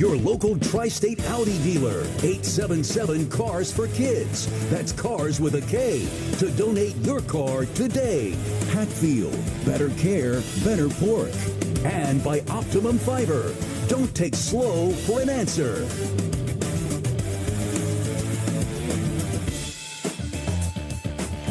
your local Tri-State Audi dealer. 877 Cars for Kids. That's Cars with a K. To donate your car today. Hatfield. Better care, better pork. And by Optimum Fiber. Don't take slow for an answer.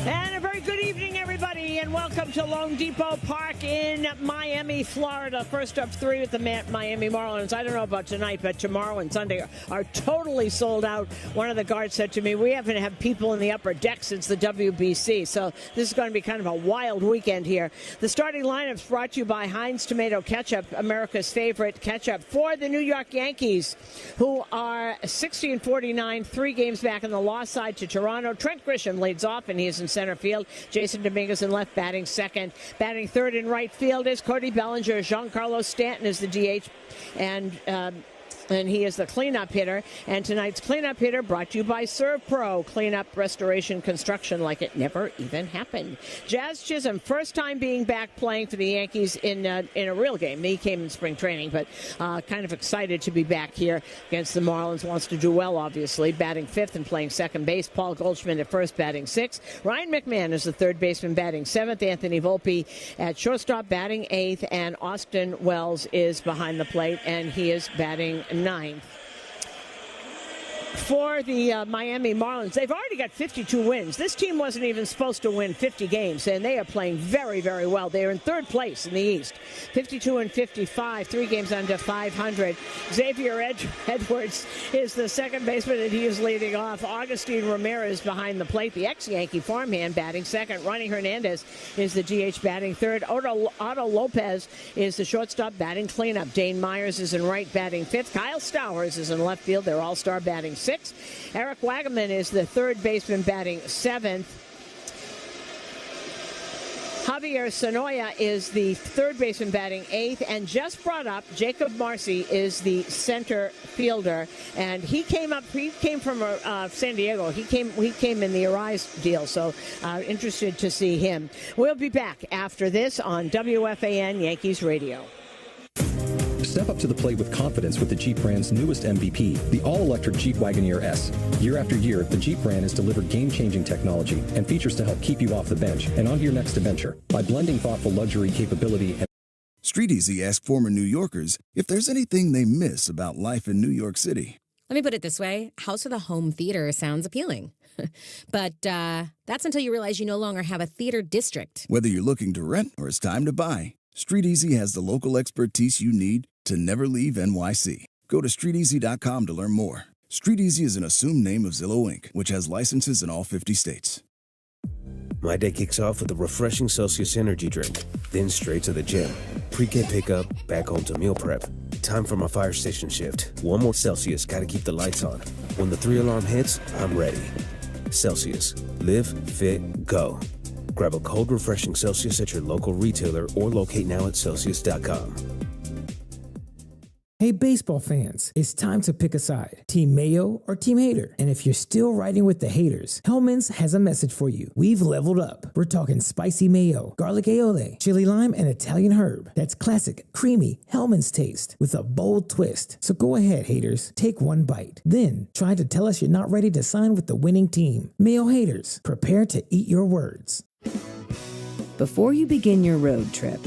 And a very good evening, everybody, and welcome to Lone Depot Park in Miami, Florida. First up three with the Miami Marlins. I don't know about tonight, but tomorrow and Sunday are totally sold out. One of the guards said to me, we haven't had people in the upper deck since the WBC, so this is going to be kind of a wild weekend here. The starting lineup is brought to you by Heinz Tomato Ketchup, America's favorite ketchup, for the New York Yankees, who are 60-49, 3 games back on the loss side to Toronto. Trent Grisham leads off, and he is in center field. Jason Dominguez in left, batting second. Batting third in right field is Cody Bellinger. Giancarlo Stanton is the DH, and he is the cleanup hitter. And tonight's cleanup hitter brought to you by Serve Pro. Cleanup, restoration, construction like it never even happened. Jazz Chisholm, first time being back playing for the Yankees in a real game. He came in spring training, but kind of excited to be back here against the Marlins. Wants to do well, obviously. Batting fifth and playing second base. Paul Goldschmidt at first, batting sixth. Ryan McMahon is the third baseman, batting seventh. Anthony Volpe at shortstop, batting eighth. And Austin Wells is behind the plate, and he is batting ninth. For the Miami Marlins, they've already got 52 wins. This team wasn't even supposed to win 50 games, and they are playing very, very well. They are in third place in the East, 52-55, 3 games under 500. Xavier Edwards is the second baseman, and he is leading off. Augustine Ramirez behind the plate, the ex-Yankee farmhand, batting second. Ronnie Hernandez is the DH, batting third. Otto Lopez is the shortstop, batting cleanup. Dane Myers is in right, batting fifth. Kyle Stowers is in left field, their all-star, batting sixth. Eric Wagaman is the third baseman, batting seventh. Javier Sonoya is the third baseman, batting eighth. And just brought up, Jacob Marcy is the center fielder. And he came from San Diego. He came in the Arise deal, so interested to see him. We'll be back after this on WFAN Yankees Radio. Step up to the plate with confidence with the Jeep brand's newest MVP, the all-electric Jeep Wagoneer S. Year after year, the Jeep brand has delivered game-changing technology and features to help keep you off the bench and onto your next adventure by blending thoughtful luxury capability and... Street Easy asked former New Yorkers if there's anything they miss about life in New York City. Let me put it this way. House of the Home Theater sounds appealing. But that's until you realize you no longer have a theater district. Whether you're looking to rent or it's time to buy, Street Easy has the local expertise you need to never leave NYC. Go to StreetEasy.com to learn more. Street Easy is an assumed name of Zillow Inc., which has licenses in all 50 states. My day kicks off with a refreshing Celsius energy drink, then straight to the gym. Pre-K pickup, back home to meal prep. Time for my fire station shift. One more Celsius, gotta keep the lights on. When the 3-alarm hits, I'm ready. Celsius. Live, fit, go. Grab a cold, refreshing Celsius at your local retailer or locate now at Celsius.com. Hey, baseball fans, it's time to pick a side. Team Mayo or Team Hater? And if you're still riding with the haters, Hellman's has a message for you. We've leveled up. We're talking spicy mayo, garlic aioli, chili lime, and Italian herb. That's classic, creamy Hellman's taste with a bold twist. So go ahead, haters. Take one bite. Then try to tell us you're not ready to sign with the winning team. Mayo haters, prepare to eat your words. Before you begin your road trip,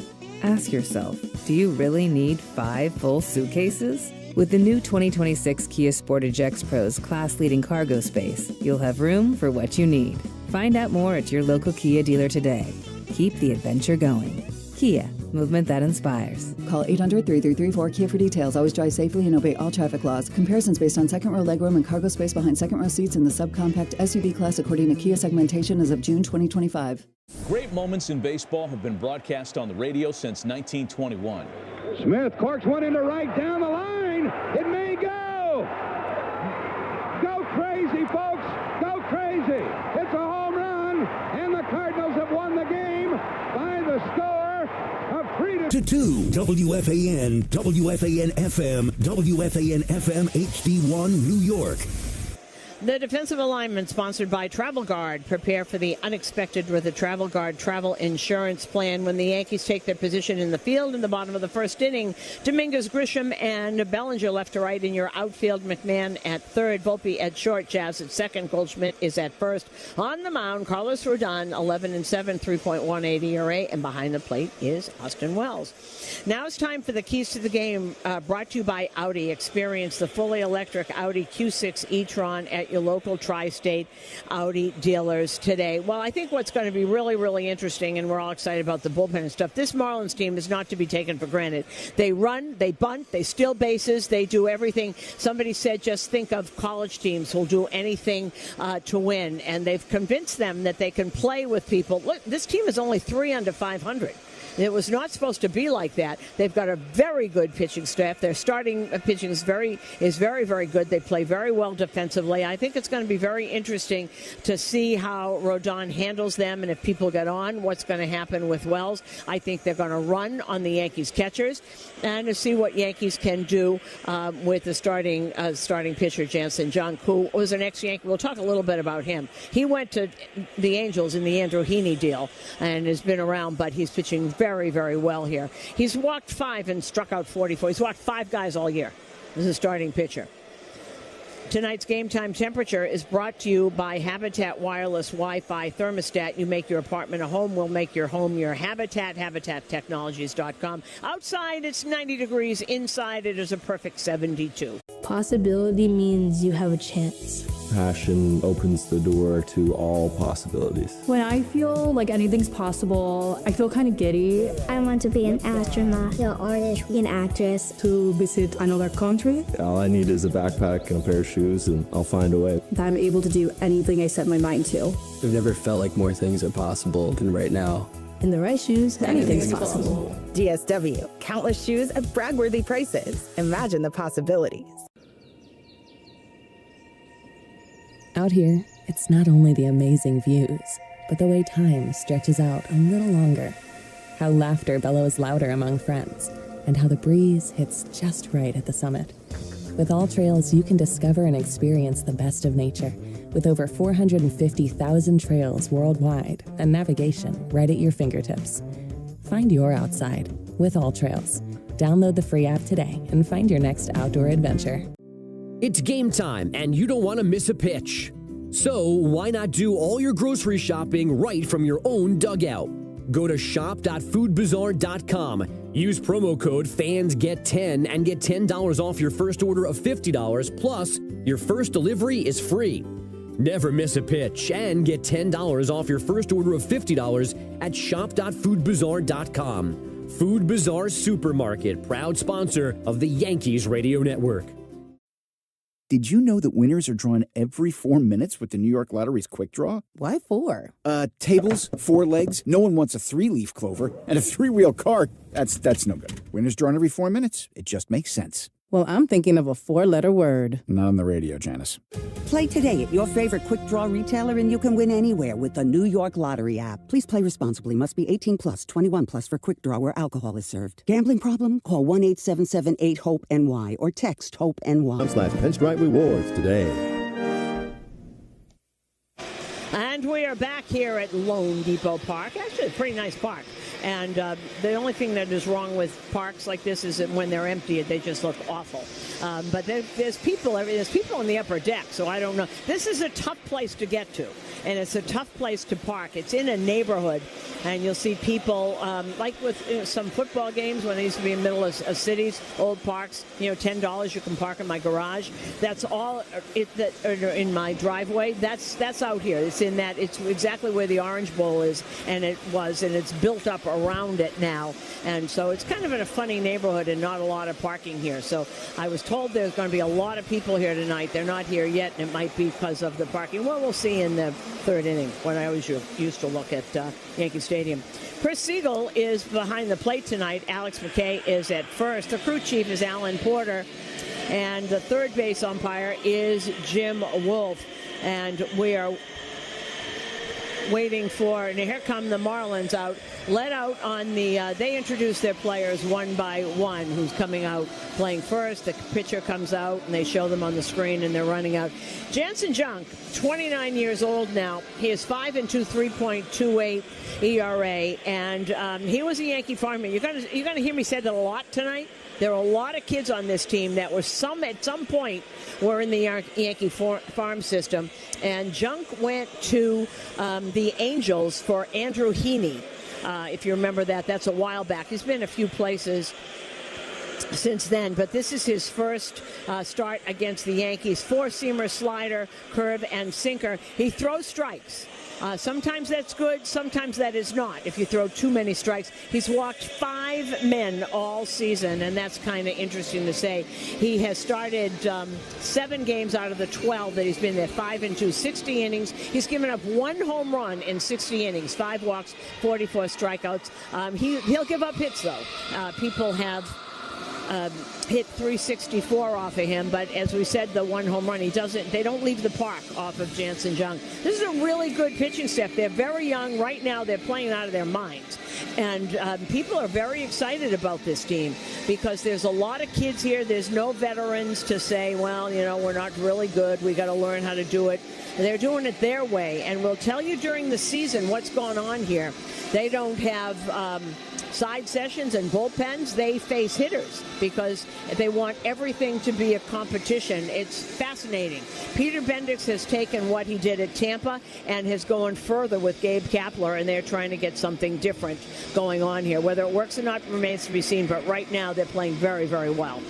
ask yourself, do you really need 5 full suitcases? With the new 2026 Kia Sportage X-Pro's class-leading cargo space, you'll have room for what you need. Find out more at your local Kia dealer today. Keep the adventure going. Kia, movement that inspires. Call 800-3334-KIA for details. Always drive safely and obey all traffic laws. Comparisons based on second row legroom and cargo space behind second row seats in the subcompact SUV class according to Kia segmentation as of June 2025. Great moments in baseball have been broadcast on the radio since 1921. Smith corks one into right down the line. It may go. Go crazy, folks. Go crazy. It's a home run, and the Cardinals have won the game by the score of 3-2. WFAN, WFAN FM, WFAN FM HD1 New York. The defensive alignment sponsored by Travel Guard. Prepare for the unexpected with the Travel Guard travel insurance plan. When the Yankees take their position in the field in the bottom of the first inning, Dominguez, Grisham, and Bellinger left to right in your outfield. McMahon at third, Volpe at short, Jazz at second, Goldschmidt is at first. On the mound, Carlos Rodon, 11-7, 3.18 ERA, and behind the plate is Austin Wells. Now it's time for the keys to the game, brought to you by Audi. Experience the fully electric Audi Q6 e-tron at your local tri-state Audi dealers today. Well, I think what's going to be really, really interesting, and we're all excited about the bullpen and stuff, this Marlins team is not to be taken for granted. They run, they bunt, they steal bases, they do everything. Somebody said just think of college teams who'll do anything to win, and they've convinced them that they can play with people. Look, this team is only 3 under 500. It was not supposed to be like that. They've got a very good pitching staff. Their starting pitching is very, very good. They play very well defensively. I think it's going to be very interesting to see how Rodon handles them, and if people get on, what's going to happen with Wells. I think they're going to run on the Yankees catchers, and to see what Yankees can do with the starting pitcher, Jansen. John Koo was an ex-Yankee. We'll talk a little bit about him. He went to the Angels in the Andrew Heaney deal and has been around, but he's pitching very, very well here. He's walked 5 and struck out 44. He's walked 5 guys all year. This is a starting pitcher. Tonight's game time temperature is brought to you by Habitat Wireless Wi-Fi Thermostat. You make your apartment a home. We'll make your home your habitat. HabitatTechnologies.com. Outside, it's 90 degrees. Inside, it is a perfect 72. Possibility means you have a chance. Passion opens the door to all possibilities. When I feel like anything's possible, I feel kind of giddy. I want to be an astronaut, an artist, an actress. To visit another country. All I need is a backpack and a pair of shoes, and I'll find a way. That I'm able to do anything I set my mind to. I've never felt like more things are possible than right now. In the right shoes, anything's possible. DSW, countless shoes at brag-worthy prices. Imagine the possibilities. Out here, it's not only the amazing views, but the way time stretches out a little longer, how laughter bellows louder among friends, and how the breeze hits just right at the summit. With All Trails, you can discover and experience the best of nature, with over 450,000 trails worldwide and navigation right at your fingertips. Find your outside with All Trails. Download the free app today and find your next outdoor adventure. It's game time, and you don't want to miss a pitch. So why not do all your grocery shopping right from your own dugout? Go to shop.foodbazaar.com. Use promo code FANSGET10 and get $10 off your first order of $50, plus your first delivery is free. Never miss a pitch and get $10 off your first order of $50 at shop.foodbazaar.com. Food Bazaar Supermarket, proud sponsor of the Yankees Radio Network. Did you know that winners are drawn every 4 minutes with the New York Lottery's Quick Draw? Why 4? Tables, 4 legs. No one wants a 3-leaf clover and a 3-wheel cart. That's no good. Winners drawn every 4 minutes. It just makes sense. Well, I'm thinking of a 4-letter word. Not on the radio, Janice. Play today at your favorite Quick Draw retailer, and you can win anywhere with the New York Lottery app. Please play responsibly. Must be 18 plus, 21 plus for Quick Draw where alcohol is served. Gambling problem? Call 1-877-8-HOPE-NY or text HOPE-NY. /Pinstripe Rewards today. And we are back here at Lone Depot Park. Actually, a pretty nice park. And the only thing that is wrong with parks like this is that when they're empty, they just look awful. But there's people on the upper deck, so I don't know. This is a tough place to get to, and it's a tough place to park. It's in a neighborhood, and you'll see people, like with some football games when they used to be in the middle of cities, old parks, $10 you can park in my garage. That's all in my driveway. That's out here. It's exactly where the Orange Bowl is, and it's built up around it now. And so it's kind of in a funny neighborhood and not a lot of parking here. So I was told there's going to be a lot of people here tonight. They're not here yet, and it might be because of the parking. Well, we'll see in the third inning when I always used to look at Yankee Stadium. Chris Siegel is behind the plate tonight. Alex McKay is at first. The crew chief is Alan Porter, and the third base umpire is Jim Wolf. And we are waiting for, and here come the Marlins out. let out on the, they introduce their players one by one, who's coming out playing first. The pitcher comes out, and they show them on the screen, and they're running out. Jansen Junk, 29 years old now. He is 5-2, 3.28 ERA, and he was a Yankee farmer. You're going to hear me say that a lot tonight. There are a lot of kids on this team that were at some point were in the Yankee farm system, and Junk went to the Angels for Andrew Heaney. If you remember that, that's a while back. He's been a few places since then, but this is his first start against the Yankees. Four-seamer, slider, curve, and sinker. He throws strikes. Sometimes that's good, sometimes that is not. If you throw too many strikes, he's walked 5 men all season, and that's kind of interesting to say. He has started 7 games out of the 12 that he's been there, 5-2, 60 innings. He's given up 1 home run in 60 innings, 5 walks, 44 strikeouts. He'll give up hits, though. People have hit 364 off of him, but as we said, the 1 home run, they don't leave the park off of Jansen Junk. This is a really good pitching staff. They're very young. Right now, they're playing out of their minds. And people are very excited about this team because there's a lot of kids here. There's no veterans to say, well, we're not really good. We got to learn how to do it. They're doing it their way. And we'll tell you during the season what's going on here. They don't have side sessions and bullpens. They face hitters because they want everything to be a competition. It's fascinating. Peter Bendix has taken what he did at Tampa and has gone further with Gabe Kapler, and they're trying to get something different going on here. Whether it works or not remains to be seen, but right now they're playing very, very well.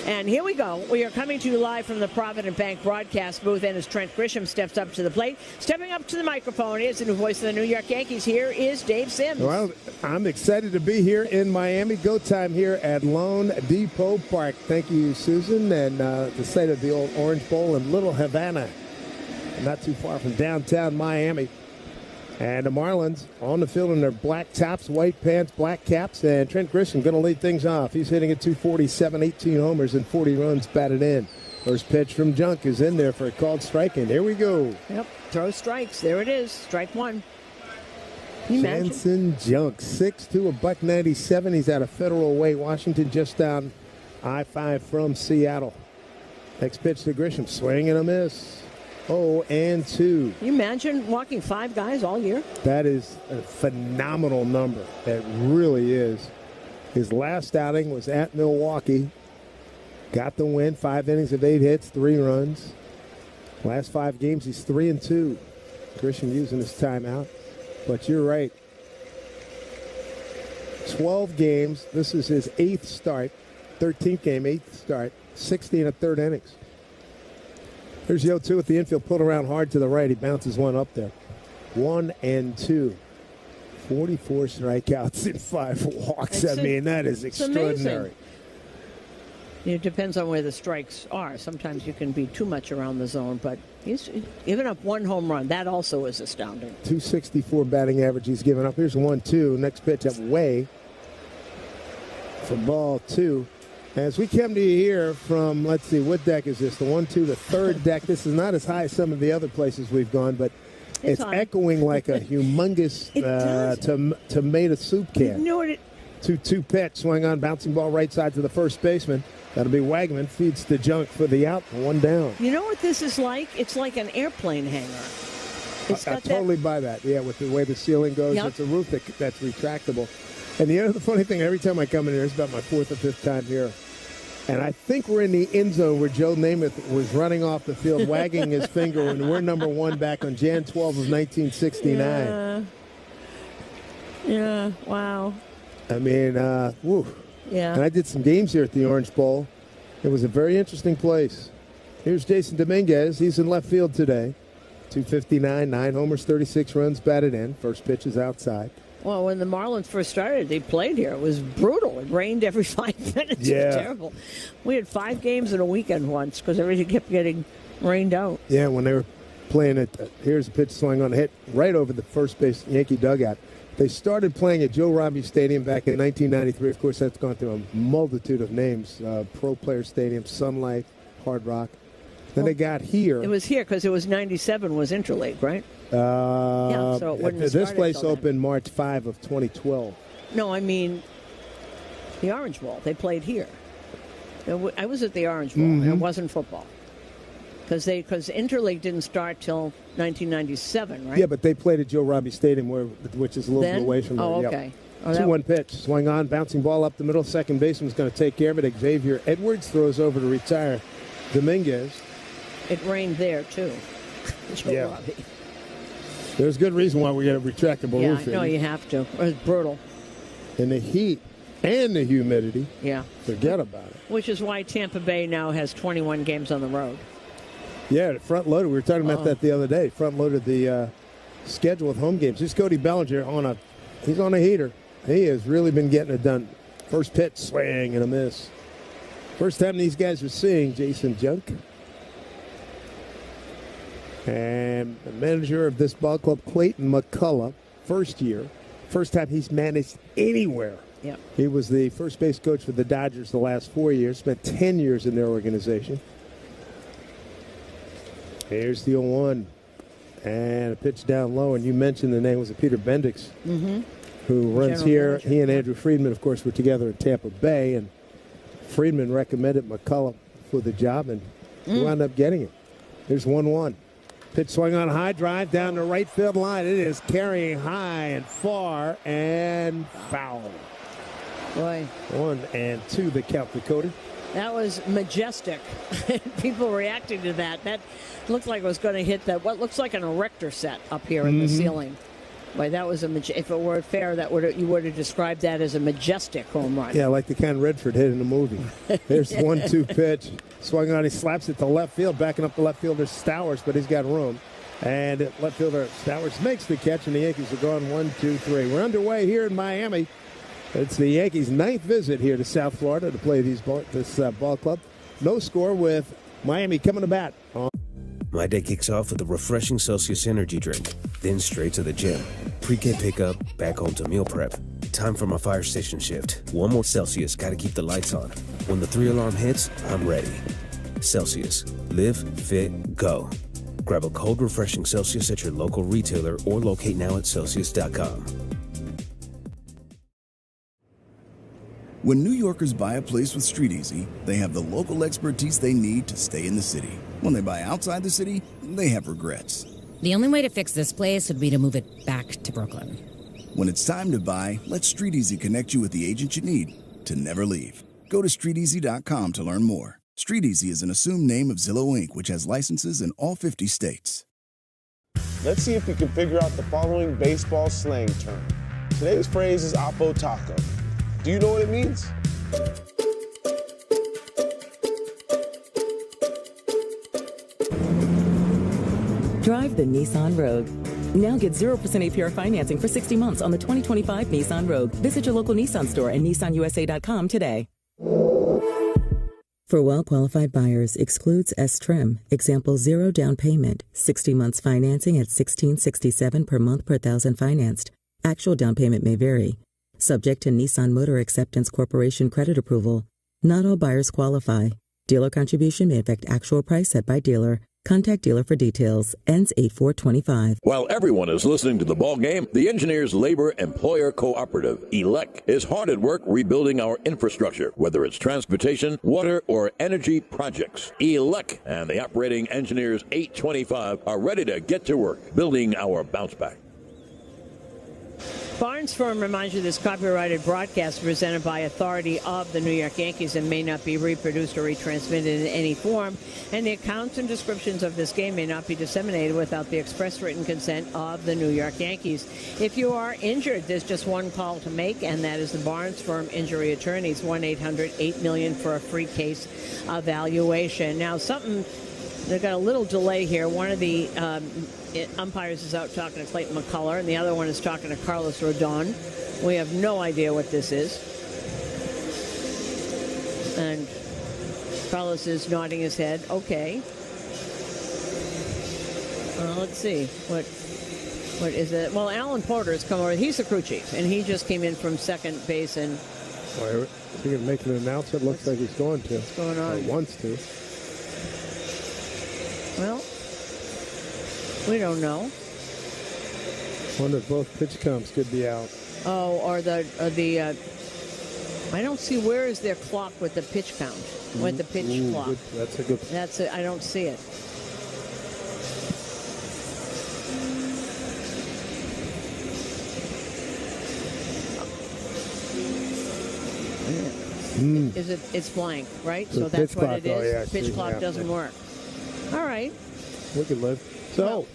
And here we go. We are coming to you live from the Provident Bank broadcast booth, and as Trent Grisham steps up to the plate, stepping up to the microphone is the new voice of the New York Yankees. Here is Dave Sims. Well, I'm excited to be here in Miami. Go time here at Lone Depot Park. Thank you, Susan, and the site of the old Orange Bowl in Little Havana, not too far from downtown Miami. And the Marlins on the field in their black tops, white pants, black caps. And Trent Grisham going to lead things off. He's hitting at 247, 18 homers, and 40 runs batted in. First pitch from Junk is in there for a called strike, and here we go. Yep, throw strikes. There it is, strike 1. Jansen Junk, 6'2", $197. He's out of Federal Way, Washington, just down I-5 from Seattle. Next pitch to Grisham, swing and a miss. 0-2. Can you imagine walking 5 guys all year? That is a phenomenal number. That really is. His last outing was at Milwaukee. Got the win, 5 innings of 8 hits, 3 runs. Last 5 games, he's 3-2. Grisham using his timeout. But you're right. 12 games. This is his 8th start. 13th game, 8th start. 60 and a third innings. Here's the 0-2 at the infield, pulled around hard to the right. He bounces one up there. 1-2. 44 strikeouts in 5 walks. That is extraordinary. It depends on where the strikes are. Sometimes you can be too much around the zone, but he's given up 1 home run. That also is astounding. 264 batting average he's given up. Here's 1-2. Next pitch up way for ball 2. As we come to you here from, let's see, what deck is this? The 1-2, the third deck. This is not as high as some of the other places we've gone, but it's echoing like a humongous tomato soup can. 2-2 pitch, swing on, bouncing ball right side to the first baseman. That'll be Wagman, feeds to Junk for the out, 1 down. You know what this is like? It's like an airplane hangar. I totally buy that, with the way the ceiling goes. Yep. It's a roof that's retractable. And the funny thing, every time I come in here, it's about my 4th or 5th time here. And I think we're in the end zone where Joe Namath was running off the field, wagging his finger, and we're number 1 back on Jan 12 of 1969. Yeah, wow. Woo. Yeah. And I did some games here at the Orange Bowl. It was a very interesting place. Here's Jason Dominguez. He's in left field today. 259, 9 homers, 36 runs batted in. First pitch is outside. Well, when the Marlins first started, they played here. It was brutal. It rained every 5 minutes. Yeah. It was terrible. We had 5 games in a weekend once because everything kept getting rained out. Yeah, when they were playing it, here's a pitch swing on a hit right over the first base Yankee dugout. They started playing at Joe Robbie Stadium back in 1993. Of course, that's gone through a multitude of names. Pro Player Stadium, Sun Life, Hard Rock. Then it got here. It was here because it was 97 was Interleague, right? Yeah, so it wouldn't have This started place till then. opened March 5 of 2012. No, I mean the Orange Bowl. They played here. I was at the Orange Bowl, and it wasn't football. Because Interleague didn't start till 1997, right? Yeah, but they played at Joe Robbie Stadium, which is a little bit away from there. Oh, Yep. okay. 2-1 pitch. Swing on, bouncing ball up the middle. Second baseman's going to take care of it. Xavier Edwards throws over to retire Dominguez. It rained there, too. Joe Robbie. There's good reason why we get a retractable roof. Yeah, no, you have to. It was brutal. And the heat and the humidity. Yeah. Forget about it. Which is why Tampa Bay now has 21 games on the road. Yeah, front loaded. We were talking about that the other day. Front loaded the schedule with home games. Here's Cody Bellinger he's on a heater. He has really been getting it done. First pitch, swing and a miss. First time these guys are seeing Jason Junk. And the manager of this ball club, Clayton McCullough, first year. First time he's managed anywhere. Yep. He was the first base coach for the Dodgers the last 4 years, spent 10 years in their organization. Here's the 0-1. And a pitch down low, and you mentioned the name was Peter Bendix, who runs General here. manager. He and Andrew Friedman, of course, were together in Tampa Bay, and Friedman recommended McCullough for the job, and he wound up getting it. Here's 1-1. Pitch swung on high, drive down the right field line. It is carrying high and far and foul. Boy. 1-2 the count, Dakota. That was majestic. People reacting to that. That looked like it was going to hit what looks like an erector set up here in the ceiling. Boy, that was if it were fair, you would have described that as a majestic home run. Yeah, like the kind Redford hit in the movie. There's the 1-2 pitch. Swung on, he slaps it to left field, backing up the left fielder Stowers, but he's got room. And left fielder Stowers makes the catch, and the Yankees are going 1-2-3. We're underway here in Miami. It's the Yankees' 9th visit here to South Florida to play this ball club. No score with Miami coming to bat. My day kicks off with a refreshing Celsius energy drink, then straight to the gym. Pre-K pickup, back home to meal prep. Time for my fire station shift. One more Celsius, gotta keep the lights on. When the 3-alarm hits, I'm ready. Celsius. Live, fit, go. Grab a cold, refreshing Celsius at your local retailer or locate now at Celsius.com. When New Yorkers buy a place with StreetEasy, they have the local expertise they need to stay in the city. When they buy outside the city, they have regrets. The only way to fix this place would be to move it back to Brooklyn. When it's time to buy, let StreetEasy connect you with the agent you need to never leave. Go to StreetEasy.com to learn more. StreetEasy is an assumed name of Zillow Inc., which has licenses in all 50 states. Let's see if we can figure out the following baseball slang term. Today's phrase is Oppo Taco. Do you know what it means? Drive the Nissan Rogue. Now get 0% APR financing for 60 months on the 2025 Nissan Rogue. Visit your local Nissan store and nissanusa.com today. For well-qualified buyers, excludes S-Trim. Example, 0 down payment, 60 months financing at $1,667 per month per 1,000 financed. Actual down payment may vary. Subject to Nissan Motor Acceptance Corporation credit approval. Not all buyers qualify. Dealer contribution may affect actual price set by dealer. Contact dealer for details. Ends 8/4/25. While everyone is listening to the ball game, the Engineers Labor Employer Cooperative, ELEC, is hard at work rebuilding our infrastructure, whether it's transportation, water, or energy projects. ELEC and the operating engineers 825 are ready to get to work building our bounce back. Barnes Firm reminds you this copyrighted broadcast presented by authority of the New York Yankees and may not be reproduced or retransmitted in any form, and the accounts and descriptions of this game may not be disseminated without the express written consent of the New York Yankees. If you are injured, there's just one call to make, and that is the Barnes Firm Injury Attorneys, 1-800-8-million for a free case evaluation. Now, they've got a little delay here. One of the umpires is out talking to Clayton McCullough, and the other one is talking to Carlos Rodon. We have no idea what this is. And Carlos is nodding his head. Okay. Let's see. What is it? Well, Alan Porter has come over. He's the crew chief, and he just came in from second base. And is he going to make an announcement? Looks like he's going to. What's going on? Or wants to. Well, we don't know. Wonder if both pitch counts could be out. Oh, or the I don't see where is their clock with the pitch count, with the pitch clock. Good. That's a good. That's it. I don't see it. Is it? It's blank, right? So that's what it is. Yeah, pitch clock doesn't work. All right. We could live. So,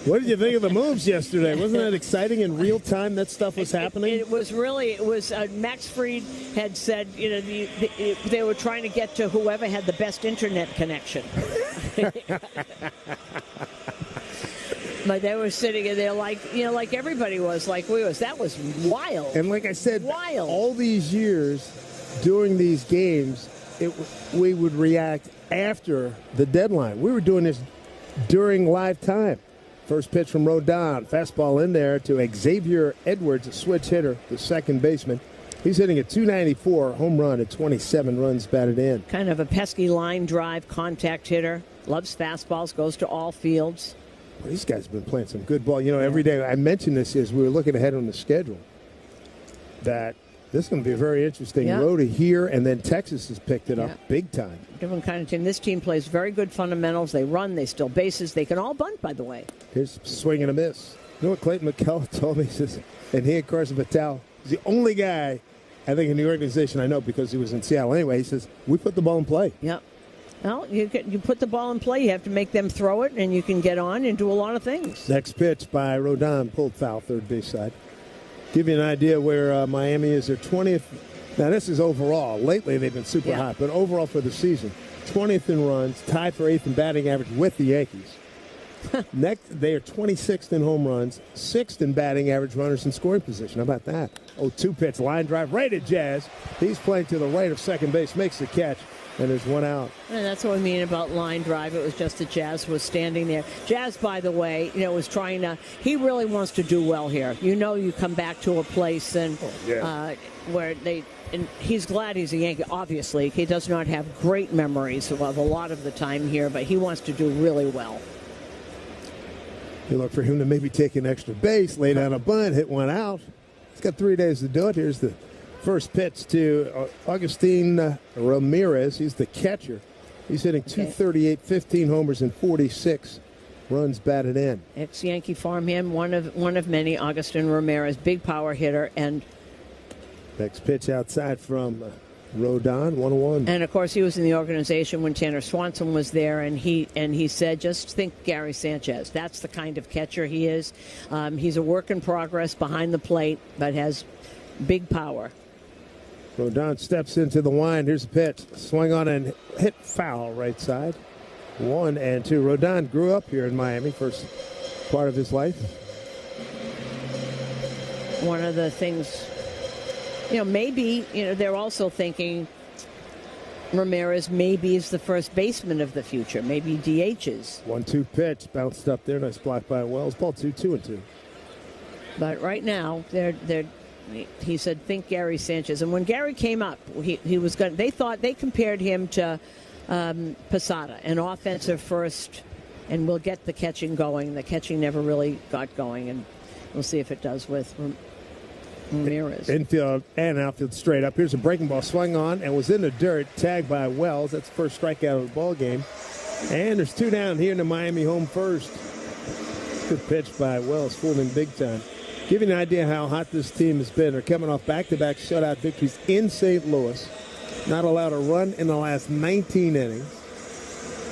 what did you think of the moves yesterday? Wasn't that exciting in real time? That stuff was happening. It was really. It was. Max Fried had said, they were trying to get to whoever had the best internet connection. But they were sitting in there like everybody was, like we was. That was wild. And like I said, wild. All these years during these games, we would react after the deadline. We were doing this during live time. First pitch from Rodon. Fastball in there to Xavier Edwards, a switch hitter, the second baseman. He's hitting a .294 home run at 27 runs batted in. Kind of a pesky line drive contact hitter. Loves fastballs, goes to all fields. Well, these guys have been playing some good ball. Every day, I mentioned this as we were looking ahead on the schedule, that this is going to be a very interesting road to here, and then Texas has picked it up big time. Different kind of team. This team plays very good fundamentals. They run. They steal bases. They can all bunt, by the way. Here's swing and a miss. You know what Clayton McCullough told me? He says, and he and Carson Vitale is the only guy, I think, in the organization I know because he was in Seattle anyway. He says, we put the ball in play. Yep. Well, you put the ball in play. You have to make them throw it, and you can get on and do a lot of things. Next pitch by Rodon, pulled foul, third base side. Give you an idea where Miami is. Their 20th. Now, this is overall. Lately, they've been super hot, but overall for the season, 20th in runs, tied for 8th in batting average with the Yankees. Next, they are 26th in home runs, 6th in batting average, runners in scoring position. How about that? 0-2 pitch, line drive, right at Jazz. He's playing to the right of second base, makes the catch. And there's one out. And that's what we mean about line drive. It was just that Jazz was standing there. Jazz, by the way, was trying to. He really wants to do well here. You come back to a place and where they. And he's glad he's a Yankee. Obviously, he does not have great memories of a lot of the time here, but he wants to do really well. You look for him to maybe take an extra base, lay down a bunt, hit one out. He's got 3 days to do it. Here's the first pitch to Agustin Ramirez. He's the catcher. He's hitting .238, 15 homers and 46 runs batted in. Ex-Yankee farmhand, one of many. Agustin Ramirez, big power hitter, and next pitch outside from Rodon, 1-1. And of course, he was in the organization when Tanner Swanson was there, and he said, just think Gary Sanchez. That's the kind of catcher he is. He's a work in progress behind the plate, but has big power. Rodon steps into the wind. Here's a pitch. Swing on and hit foul right side. 1-2. Rodon grew up here in Miami, first part of his life. One of the things, maybe, they're also thinking Ramirez maybe is the first baseman of the future. Maybe DHs. 1-2 pitch. Bounced up there. Nice block by Wells. Ball 2-2. But right now, he said, think Gary Sanchez. And when Gary came up, he was going. They thought they compared him to Posada, an offensive first, and we'll get the catching going. The catching never really got going, and we'll see if it does with Ramirez. Infield and outfield straight up. Here's a breaking ball swung on and was in the dirt. Tagged by Wells. That's the first strikeout of the ball game. And there's 2 down here in the Miami home first. Good pitch by Wells, fooled him big time. Give you an idea how hot this team has been. They're coming off back-to-back shutout victories in St. Louis. Not allowed a run in the last 19 innings.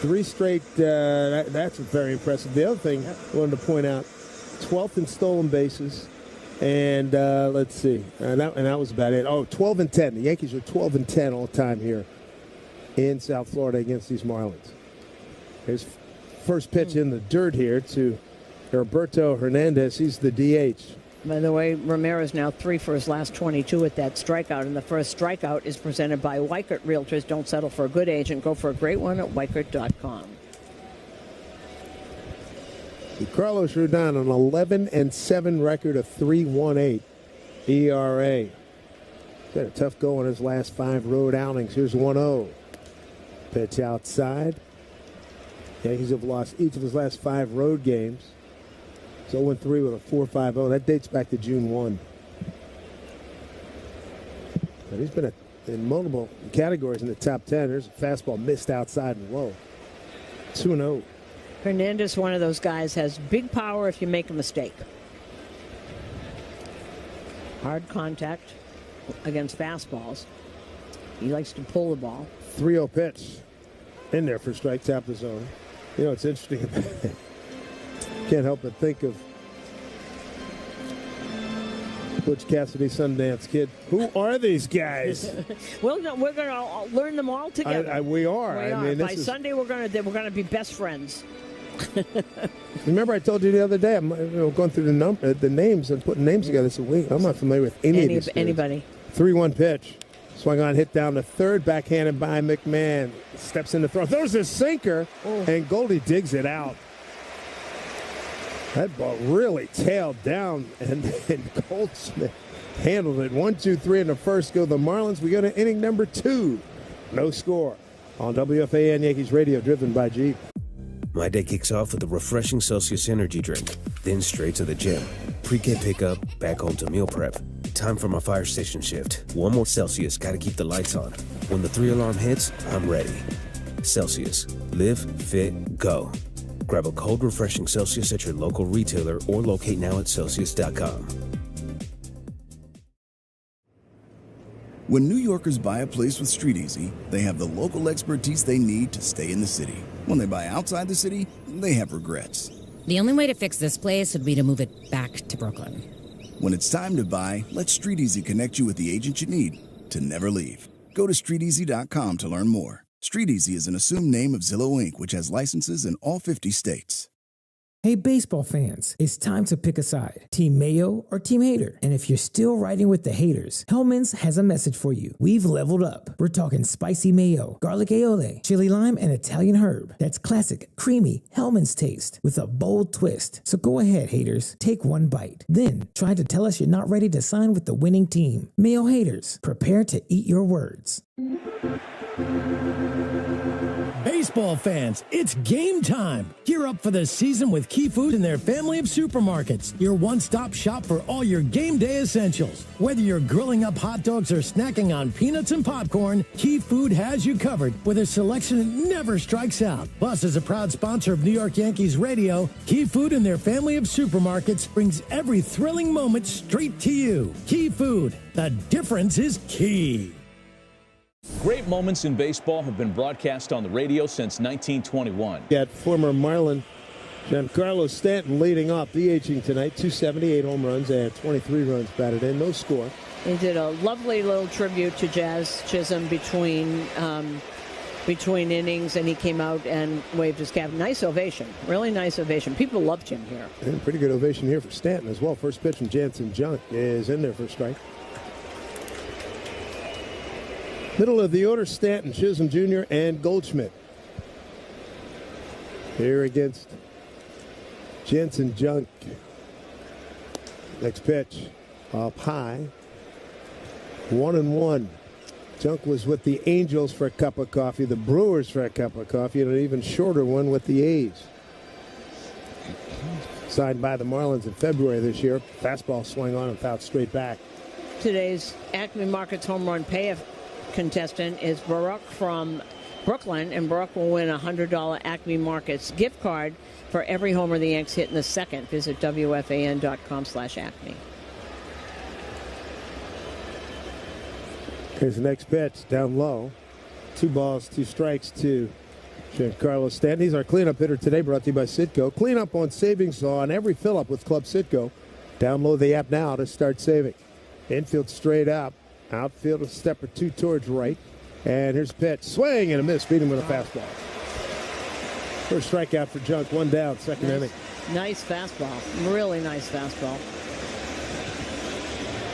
3 straight, that's very impressive. The other thing I wanted to point out, 12th in stolen bases. And let's see. And that was about it. 12-10. The Yankees are 12-10 all time here in South Florida against these Marlins. Here's first pitch in the dirt here to Roberto Hernandez. He's the DH. By the way, Ramirez now 3 for his last 22 with that strikeout. And the first strikeout is presented by Weichert Realtors. Don't settle for a good agent. Go for a great one at Weichert.com. Carlos Rodon, an 11-7 record, of 3.18 ERA. He's had a tough go in his last 5 road outings. Here's 1-0. Pitch outside. Yankees have lost each of his last 5 road games. He's 0-3 with a 4.50. That dates back to June 1. But he's been in multiple categories in the top 10. There's a fastball missed outside and low. 2-0. Hernandez, one of those guys, has big power if you make a mistake. Hard contact against fastballs. He likes to pull the ball. 3-0 pitch. In there for strike, tap the zone. You know, it's interesting. Can't help but think of Butch Cassidy, Sundance Kid. Who are these guys? Well, no, we're going to learn them all together. We are. I mean, by Sunday, we're going to be best friends. Remember, I told you the other day, I'm going through the names and putting names together. So I'm not familiar with any of these. Anybody. 3-1 pitch. Swung on, hit down to third, backhanded by McMahon. Steps in the throw. There's a sinker, and Goldie digs it out. That ball really tailed down, and Goldsmith handled it. 1-2-3 in the first. Go the Marlins. We go to inning number 2. No score on WFAN Yankees Radio, driven by Jeep. My day kicks off with a refreshing Celsius energy drink, then straight to the gym. Pre-K pickup, back home to meal prep. Time for my fire station shift. One more Celsius, gotta keep the lights on. When the 3-alarm hits, I'm ready. Celsius. Live, fit, go. Grab a cold, refreshing Celsius at your local retailer or locate now at Celsius.com. When New Yorkers buy a place with StreetEasy, they have the local expertise they need to stay in the city. When they buy outside the city, they have regrets. The only way to fix this place would be to move it back to Brooklyn. When it's time to buy, let StreetEasy connect you with the agent you need to never leave. Go to StreetEasy.com to learn more. StreetEasy is an assumed name of Zillow Inc., which has licenses in all 50 states. Hey, baseball fans, it's time to pick a side. Team Mayo or Team Hater. And if you're still riding with the haters, Hellman's has a message for you. We've leveled up. We're talking spicy mayo, garlic aioli, chili lime, and Italian herb. That's classic, creamy Hellman's taste with a bold twist. So go ahead, haters. Take one bite. Then try to tell us you're not ready to sign with the winning team. Mayo haters, prepare to eat your words. Baseball fans, it's game time. Gear up for the season with Key Food and their family of supermarkets. Your one-stop shop for all your game day essentials. Whether you're grilling up hot dogs or snacking on peanuts and popcorn, Key Food has you covered with a selection that never strikes out. Plus, as a proud sponsor of New York Yankees Radio, Key Food and their family of supermarkets brings every thrilling moment straight to you. Key Food, the difference is key. Great moments in baseball have been broadcast on the radio since 1921. Got former Marlin Giancarlo Stanton leading off, DHing tonight. 278 home runs and 23 runs batted in. No score. He did a lovely little tribute to Jazz Chisholm between innings, and he came out and waved his cap. Nice ovation. Really nice ovation. People loved him here. And pretty good ovation here for Stanton as well. First pitch from Jansen Junk is in there for a strike. Middle of the order, Stanton, Chisholm Jr., and Goldschmidt. Here against Jansen Junk. Next pitch, up high. 1-1. Junk was with the Angels for a cup of coffee, the Brewers for a cup of coffee, and an even shorter one with the A's. Signed by the Marlins in February this year. Fastball swung on and fouled straight back. Today's Acme Markets home run payoff contestant is Baruch from Brooklyn, and Baruch will win a $100 Acme Markets gift card for every homer the Yanks hit in the second. Visit WFAN.com/Acme. Here's the next pitch, down low. 2 balls, 2 strikes to Giancarlo Stanton. He's our cleanup hitter today, brought to you by Citgo. Cleanup on savings on every fill-up with Club Citgo. Download the app now to start saving. Infield straight up. Outfield a step or 2 towards right. And here's a pitch. Swing and a miss. Beat him with a fastball. First strikeout for Junk. 1 down, second inning. Nice fastball. Really nice fastball.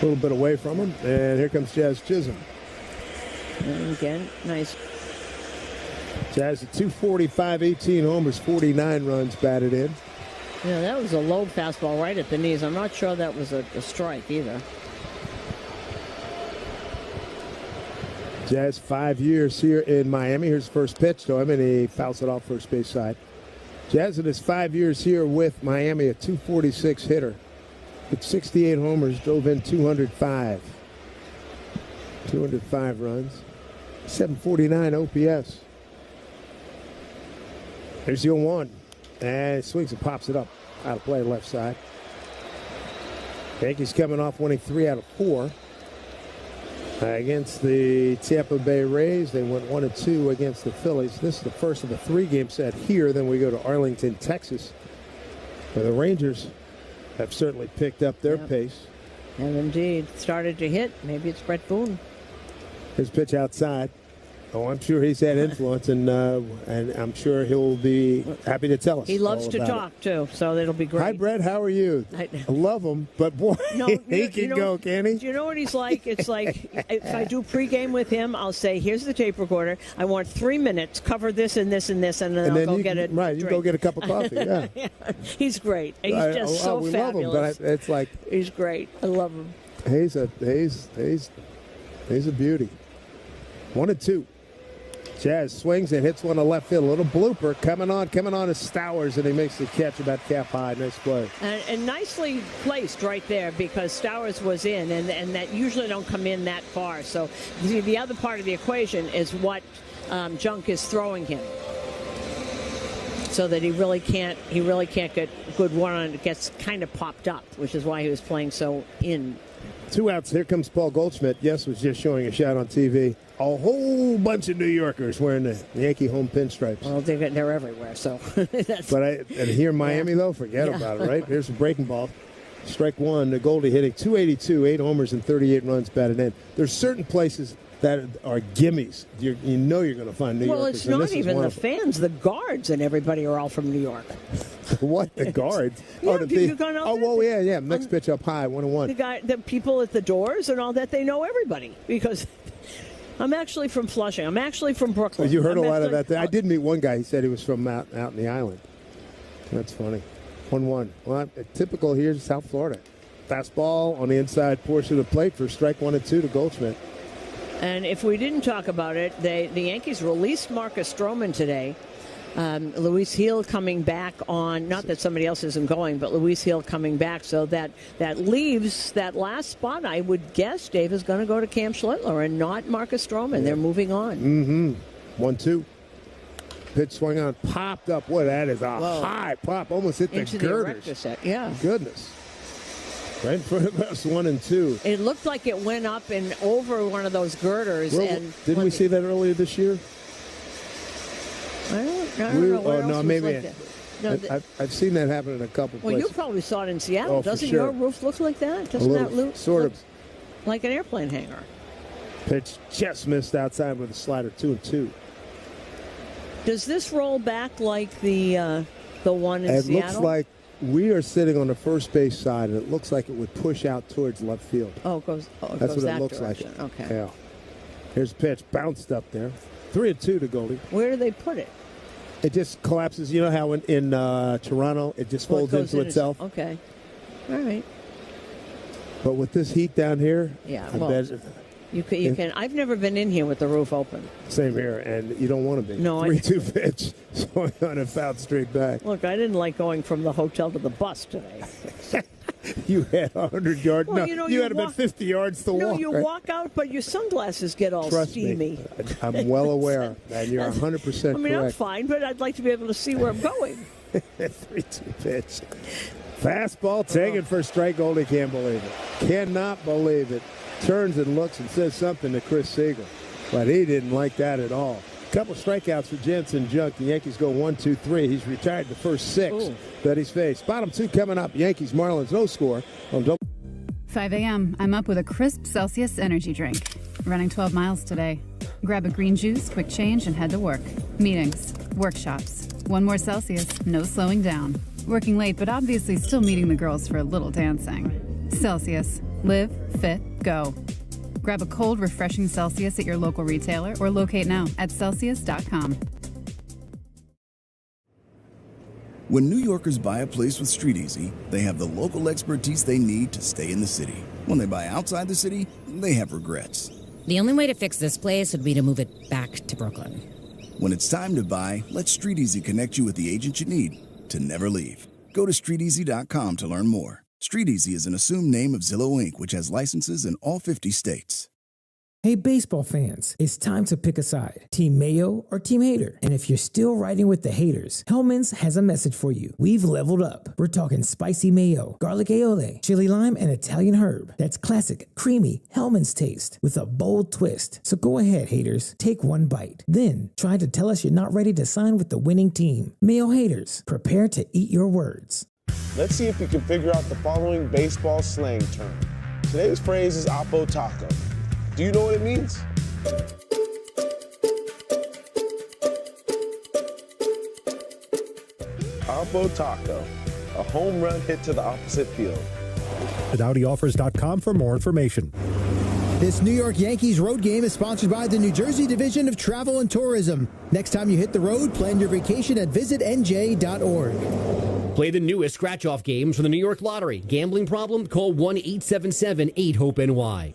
A little bit away from him. And here comes Jazz Chisholm. And again, nice. Jazz at 245, 18 homers, 49 runs batted in. Yeah, that was a low fastball right at the knees. I'm not sure that was a strike either. Jazz 5 years here in Miami. Here's the first pitch to him, and he fouls it off first base side. Jazz in his 5 years here with Miami, a 246 hitter. With 68 homers, drove in 205. 205 runs. 749 OPS. There's the 0-1. And swings and pops it up. Out of play, left side. Yankees coming off winning 3 out of 4. Against the Tampa Bay Rays, they went 1-2 against the Phillies. This is the first of a 3-game set here. Then we go to Arlington, Texas, where the Rangers have certainly picked up their pace. And indeed, started to hit. Maybe it's Brett Boone. His pitch outside. Oh, I'm sure he's had influence, and I'm sure he'll be happy to tell us. He loves to talk, too, so it'll be great. Hi, Brett. How are you? I love him, but boy, he can go, can he? Do you know what he's like? It's like if I do pregame with him, I'll say, here's the tape recorder. I want 3 minutes. Cover this and this and this, and then I'll go get it. Right, you go get a cup of coffee, yeah. He's great. He's just so we fabulous. Love him, but it's like... He's great. I love him. He's a beauty. 1-2. Jazz swings and hits one to left field. A little blooper coming on is Stowers, and he makes the catch about cap high. Nice play. And nicely placed right there because Stowers was in, and that usually don't come in that far. So the other part of the equation is what Junk is throwing him, so that he really can't get good one on it. It gets kind of popped up, which is why he was playing so in. 2 outs. Here comes Paul Goldschmidt. Yes, was just showing a shot on TV. A whole bunch of New Yorkers wearing the Yankee home pinstripes. Well, they're everywhere, so. And here in Miami, though, forget about it, right? Here's a breaking ball. Strike one. The Goldie hitting 282, 8 homers and 38 runs batted in. There's certain places that are gimmies. You know you're going to find New Yorkers. Well, it's not even the fans. The guards and everybody are all from New York. What? The guards? You've gone out there? Yeah. Next pitch up high, 1-1. The people at the doors and all that, they know everybody because I'm actually from Flushing. I'm actually from Brooklyn. You heard a lot of that. I did meet one guy. He said he was from out in the island. That's funny. 1-1. Well, typical here in South Florida. Fastball on the inside portion of the plate for strike 1 and 2 to Goldschmidt. And if we didn't talk about it, the Yankees released Marcus Stroman today. Luis Gil coming back on, not that somebody else isn't going, but Luis Gil coming back. So that leaves that last spot, I would guess, Dave, is going to go to Cam Schlittler and not Marcus Stroman. Yeah. They're moving on. Mm-hmm. 1-2. Pitch swung on, popped up. Boy, that is a high pop. Almost hit the girders. Yeah. Goodness. Right in front of us, 1 and 2. It looked like it went up and over one of those girders. Didn't we see that earlier this year? I don't know. What else maybe. Like that. I've seen that happen in a couple places. Well, you probably saw it in Seattle. Doesn't sure. your roof look like that? Doesn't that look sort of like an airplane hangar? Pitch just missed outside with a slider, 2 and 2. Does this roll back like the one in Seattle? It looks like we are sitting on the first base side, and it looks like it would push out towards left field. That's what that it looks direction. like. Okay. Yeah. Here's the pitch, bounced up there. 3 and 2 to Goldie. Where do they put it? It just collapses. You know how in Toronto it just folds into itself? Okay. All right. But with this heat down here, you can. I've never been in here with the roof open. Same here, and you don't want to be. No, 3-2 pitch, swung on and fouled straight back. Look, I didn't like going from the hotel to the bus today. You had 100 yards. Well, you had about 50 yards to walk. No, you walk out, but your sunglasses get all steamy. Me, I'm well aware, and you're 100% correct. I mean, I'm fine, but I'd like to be able to see where I'm going. 3-2 pitch. Fastball taken for strike. Goldie can't believe it. Cannot believe it. Turns and looks and says something to Chris Siegel, but he didn't like that at all. Couple strikeouts for Jensen Junk. The Yankees go 1-2-3. He's retired the first 6 that he's faced. Bottom 2 coming up. Yankees, Marlins, no score. 5 a.m. I'm up with a crisp Celsius energy drink. Running 12 miles today. Grab a green juice, quick change, and head to work. Meetings, workshops. 1 more Celsius, no slowing down. Working late, but obviously still meeting the girls for a little dancing. Celsius. Live, fit, go. Grab a cold, refreshing Celsius at your local retailer or locate now at Celsius.com. When New Yorkers buy a place with Street Easy, they have the local expertise they need to stay in the city. When they buy outside the city, they have regrets. The only way to fix this place would be to move it back to Brooklyn. When it's time to buy, let StreetEasy connect you with the agent you need to never leave. Go to StreetEasy.com to learn more. StreetEasy is an assumed name of Zillow Inc., which has licenses in all 50 states. Hey, baseball fans, it's time to pick a side. Team Mayo or Team Hater. And if you're still riding with the haters, Hellman's has a message for you. We've leveled up. We're talking spicy mayo, garlic aioli, chili lime, and Italian herb. That's classic, creamy Hellman's taste with a bold twist. So go ahead, haters. Take one bite. Then try to tell us you're not ready to sign with the winning team. Mayo haters, prepare to eat your words. Let's see if you can figure out the following baseball slang term. Today's phrase is Oppo Taco. Do you know what it means? Oppo Taco, a home run hit to the opposite field. At AudiOffers.com for more information. This New York Yankees road game is sponsored by the New Jersey Division of Travel and Tourism. Next time you hit the road, plan your vacation at visitnj.org. Play the newest scratch-off games from the New York Lottery. Gambling problem? Call 1-877-8-HOPE-NY.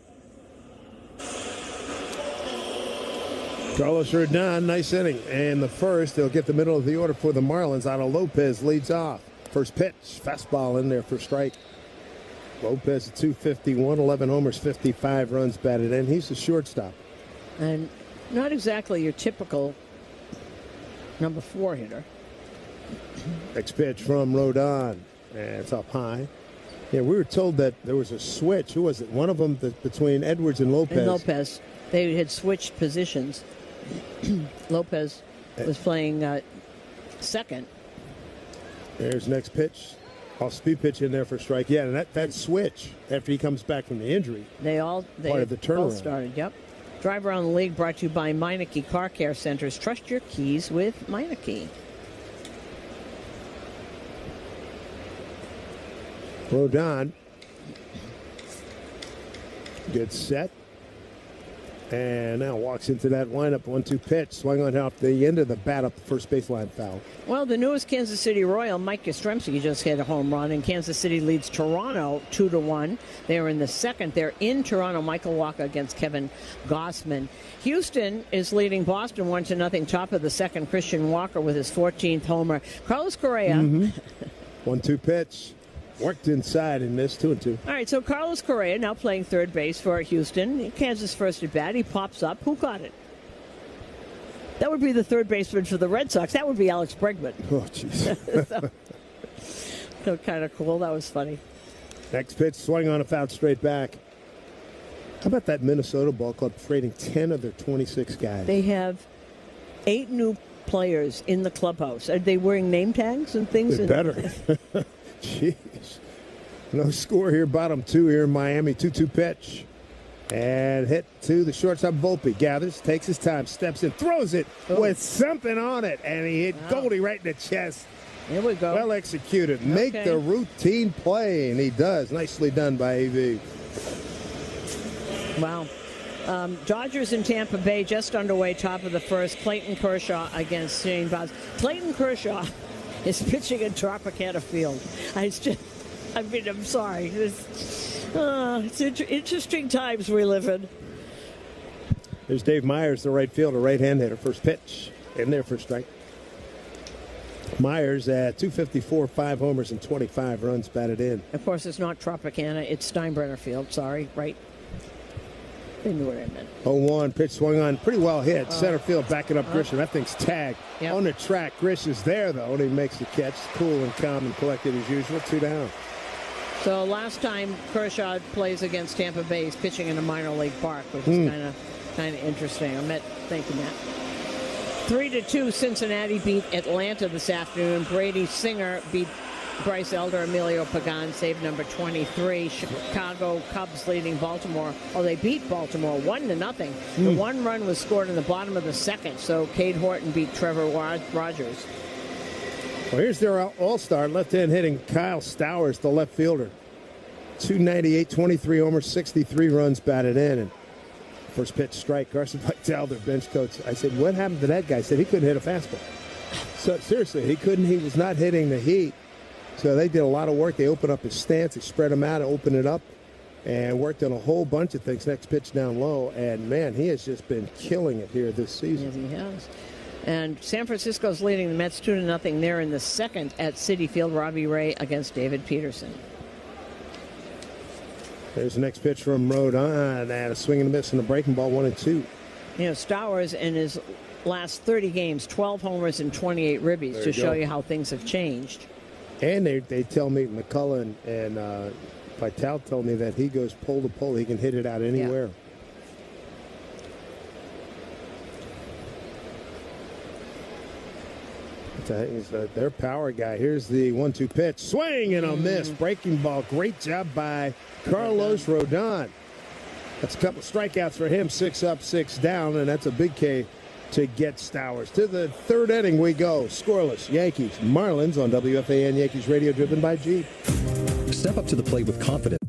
Carlos Rodon, nice inning. And the first, they'll get the middle of the order for the Marlins. Otto Lopez leads off. First pitch, fastball in there for strike. Lopez at 251, 11 homers, 55 runs batted in. He's the shortstop. And not exactly your typical number 4 hitter. Next pitch from Rodon. And it's up high. Yeah, we were told that there was a switch. Who was it? One of them between Edwards and Lopez. And Lopez. They had switched positions. Lopez was playing second. There's next pitch. Off-speed pitch in there for strike. Yeah, and that switch after he comes back from the injury. They part of the turnaround. both started, yep. Drive Around the League brought to you by Meineke Car Care Centers. Trust your keys with Meineke. Rodon gets set. And now walks into that lineup. 1-2 pitch. Swung on off the end of the bat up the first baseline foul. Well, the newest Kansas City Royal, Mike Yastrzemski, just hit a home run, and Kansas City leads Toronto 2-1. They're in the second. They're in Toronto. Michael Walker against Kevin Gossman. Houston is leading Boston 1-0. Top of the second, Christian Walker with his 14th homer. Carlos Correa. 1-2 pitch. Worked inside and missed 2-2. All right, so Carlos Correa now playing third base for Houston. Kansas first at bat. He pops up. Who got it? That would be the third baseman for the Red Sox. That would be Alex Bregman. Oh, jeez. So kind of cool. That was funny. Next pitch, swung on a foul straight back. How about that Minnesota ball club trading 10 of their 26 guys? They have 8 new players in the clubhouse. Are they wearing name tags and things? They better. Jeez. No score here. Bottom 2 here in Miami. 2-2 pitch. And hit to the shortstop. Volpe gathers, takes his time, steps in, throws it with something on it. And he hit Goldie right in the chest. Here we go. Well executed. Make the routine play. And he does. Nicely done by AV. Wow. Dodgers in Tampa Bay just underway. Top of the first. Clayton Kershaw against Shane Baz. Clayton Kershaw is pitching in Tropicana Field. I'm sorry. It's interesting times we live in. There's Dave Myers, the right fielder, right-hand hitter. First pitch in there for strike. Myers at 254, 5 homers and 25 runs batted in. Of course, it's not Tropicana. It's Steinbrenner Field. Sorry, right? They knew what I meant. 0-1, pitch swung on, pretty well hit. Center field, backing up Grisham. That thing's tagged. Yep. On the track, Grish is there, though, and he makes the catch. Cool and calm and collected as usual. 2 down. So last time Kershaw plays against Tampa Bay, he's pitching in a minor league park, which is kind of interesting. I'm thinking that. 3-2, Cincinnati beat Atlanta this afternoon. Brady Singer beat Bryce Elder. Emilio Pagan saved number 23. Chicago Cubs leading Baltimore. Oh, they beat Baltimore 1-0. The one run was scored in the bottom of the second, so Cade Horton beat Trevor Rogers. Well, here's their all-star left-hand hitting Kyle Stowers, the left fielder. 298, 23 homers, 63 runs batted in. And first pitch strike. Carson Vitale, their bench coach. I said, what happened to that guy? He said he couldn't hit a fastball. So seriously, he was not hitting the heat. So they did a lot of work. They opened up his stance. They spread him out and opened it up and worked on a whole bunch of things. Next pitch down low. And, man, he has just been killing it here this season. Yes, he has. And San Francisco's leading the Mets 2-0 there in the second at Citi Field. Robbie Ray against David Peterson. There's the next pitch from Rodon. And a swing and a miss and a breaking ball, 1-2. You know, Stowers in his last 30 games, 12 homers and 28 ribbies to show you how things have changed. And they tell me, McCullough and Vitale told me that he goes pole to pole. He can hit it out anywhere. Yeah. He's their power guy. Here's the 1-2 pitch. Swing and a miss. Breaking ball. Great job by Carlos Rodon. That's a couple strikeouts for him. 6 up, 6 down, and that's a big K to get Stowers. To the third inning we go. Scoreless. Yankees, Marlins on WFAN Yankees Radio, driven by Jeep. Step up to the plate with confidence.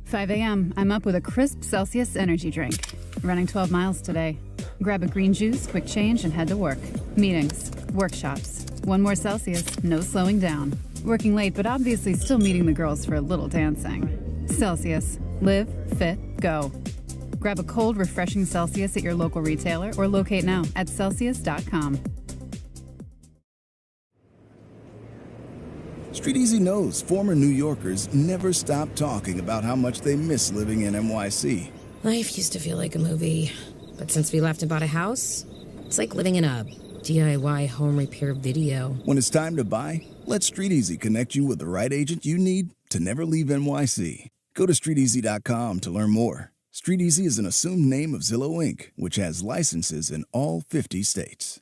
5 a.m. I'm up with a crisp Celsius energy drink. Running 12 miles today. Grab a green juice, quick change, and head to work. Meetings, workshops. One more Celsius, no slowing down. Working late, but obviously still meeting the girls for a little dancing. Celsius. Live, fit, go. Grab a cold, refreshing Celsius at your local retailer or locate now at Celsius.com. Street Easy knows former New Yorkers never stop talking about how much they miss living in NYC. Life used to feel like a movie, but since we left and bought a house, it's like living in a DIY home repair video. When it's time to buy, let Street Easy connect you with the right agent you need to never leave NYC. Go to StreetEasy.com to learn more. Street Easy is an assumed name of Zillow Inc., which has licenses in all 50 states.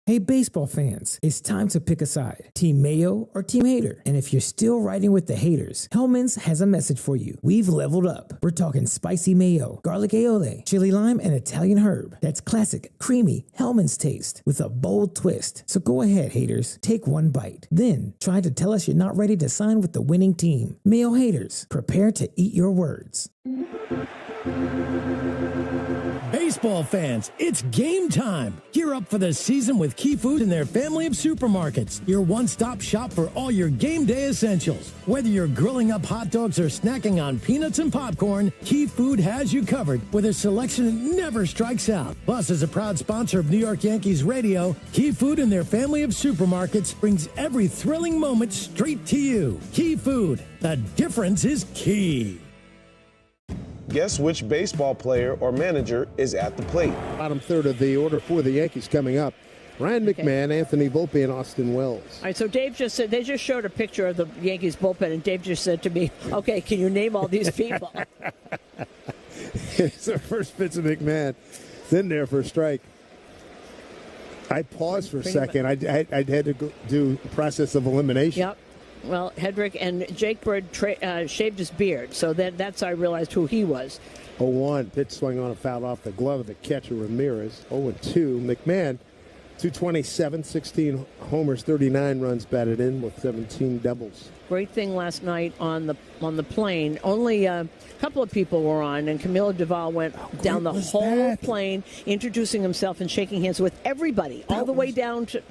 Hey, baseball fans, it's time to pick a side. Team Mayo or Team Hater. And if you're still riding with the haters, Hellman's has a message for you. We've leveled up. We're talking spicy mayo, garlic aioli, chili lime, and Italian herb. That's classic, creamy Hellman's taste with a bold twist. So go ahead, haters. Take one bite. Then try to tell us you're not ready to sign with the winning team. Mayo haters, prepare to eat your words. Baseball fans, it's game time. Gear up for the season with Key Food and their family of supermarkets. Your one-stop shop for all your game day essentials. Whether you're grilling up hot dogs or snacking on peanuts and popcorn, Key Food has you covered with a selection that never strikes out. Plus, as a proud sponsor of New York Yankees Radio, Key Food and their family of supermarkets brings every thrilling moment straight to you. Key Food, the difference is key. Guess which baseball player or manager is at the plate? Bottom third of the order for the Yankees coming up. Ryan McMahon, Anthony Volpe, and Austin Wells. All right, so Dave just said, they just showed a picture of the Yankees bullpen, and Dave just said to me, okay, can you name all these people? It's the first pitch of McMahon. It's in there for a strike. I paused for a second. I had to go do the process of elimination. Yep. Well, Hedrick and Jake Bird shaved his beard, so that's how I realized who he was. 0-1, pitch swung on and fouled off the glove of the catcher Ramirez. 0-2, McMahon, 227, 16 homers, 39 runs batted in with 17 doubles. Great thing last night on the plane. Only a couple of people were on, and Camilo Duvall went down the whole plane, introducing himself and shaking hands with everybody, all the way down to...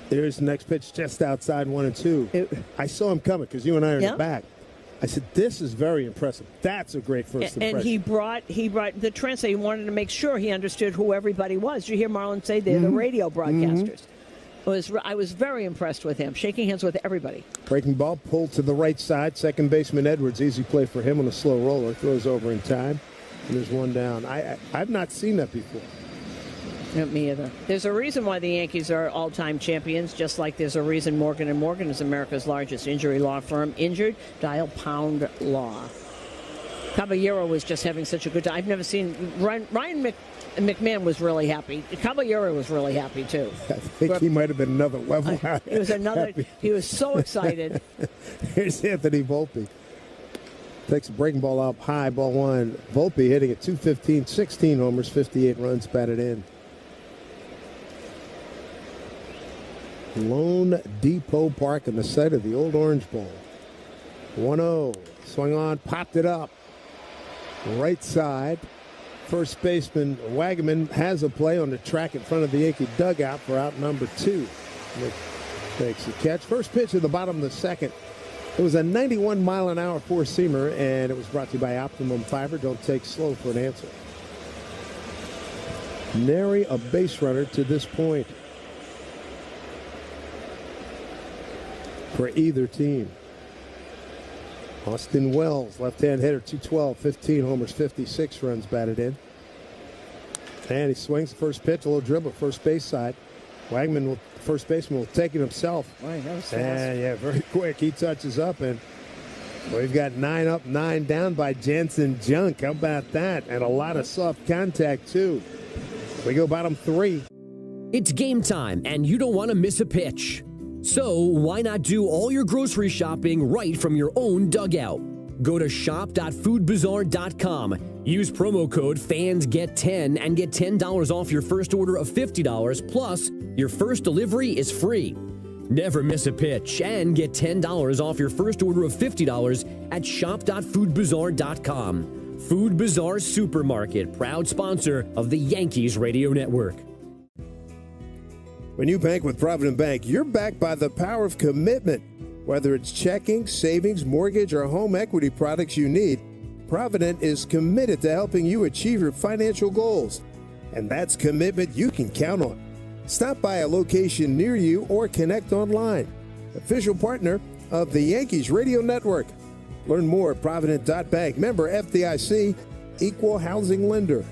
There's the next pitch just outside 1-2. I saw him coming because you and I are in the back. I said, this is very impressive. That's a great first impression. And he brought the translator. He wanted to make sure he understood who everybody was. Did you hear Marlon say they're the radio broadcasters? I was very impressed with him, shaking hands with everybody. Breaking ball pulled to the right side. Second baseman Edwards, easy play for him on a slow roller. Throws over in time. And there's one down. I've not seen that before. Me either. There's a reason why the Yankees are all-time champions, just like there's a reason Morgan & Morgan is America's largest injury law firm. Injured, dial Pound Law. Caballero was just having such a good time. I've never seen... Ryan McMahon was really happy. Caballero was really happy, too. I think he might have been another level. It was another... He was so excited. Here's Anthony Volpe. Takes a breaking ball up high, ball one. Volpe hitting at 215, 16 homers, 58 runs batted in. Lone Depot Park in the site of the old Orange Bowl. 1-0. Swung on, popped it up. Right side. First baseman Wagaman has a play on the track in front of the Yankee dugout for out number 2. Makes the catch. First pitch at the bottom of the second. It was a 91-mile-an-hour four-seamer, and it was brought to you by Optimum Fiber. Don't take slow for an answer. nary a base runner to this point for either team. Austin Wells, left-hand hitter, 212, 15 homers, 56 runs batted in. And he swings the first pitch, a little dribble, first base side. Wagman, first baseman, will take it himself. Boy, that was fast. And yeah, very quick. He touches up, and we've got 9 up, 9 down by Jansen Junk. How about that? And a lot of soft contact, too. We go bottom 3. It's game time, and you don't want to miss a pitch. So why not do all your grocery shopping right from your own dugout? Go to shop.foodbazaar.com. Use promo code FANSGET10 and get $10 off your first order of $50, plus your first delivery is free. Never miss a pitch and get $10 off your first order of $50 at shop.foodbazaar.com. Food Bazaar Supermarket, proud sponsor of the Yankees Radio Network. When you bank with Provident Bank, you're backed by the power of commitment. Whether it's checking, savings, mortgage, or home equity products you need, Provident is committed to helping you achieve your financial goals. And that's commitment you can count on. Stop by a location near you or connect online. Official partner of the Yankees Radio Network. Learn more at Provident.bank. Member FDIC, equal housing lender.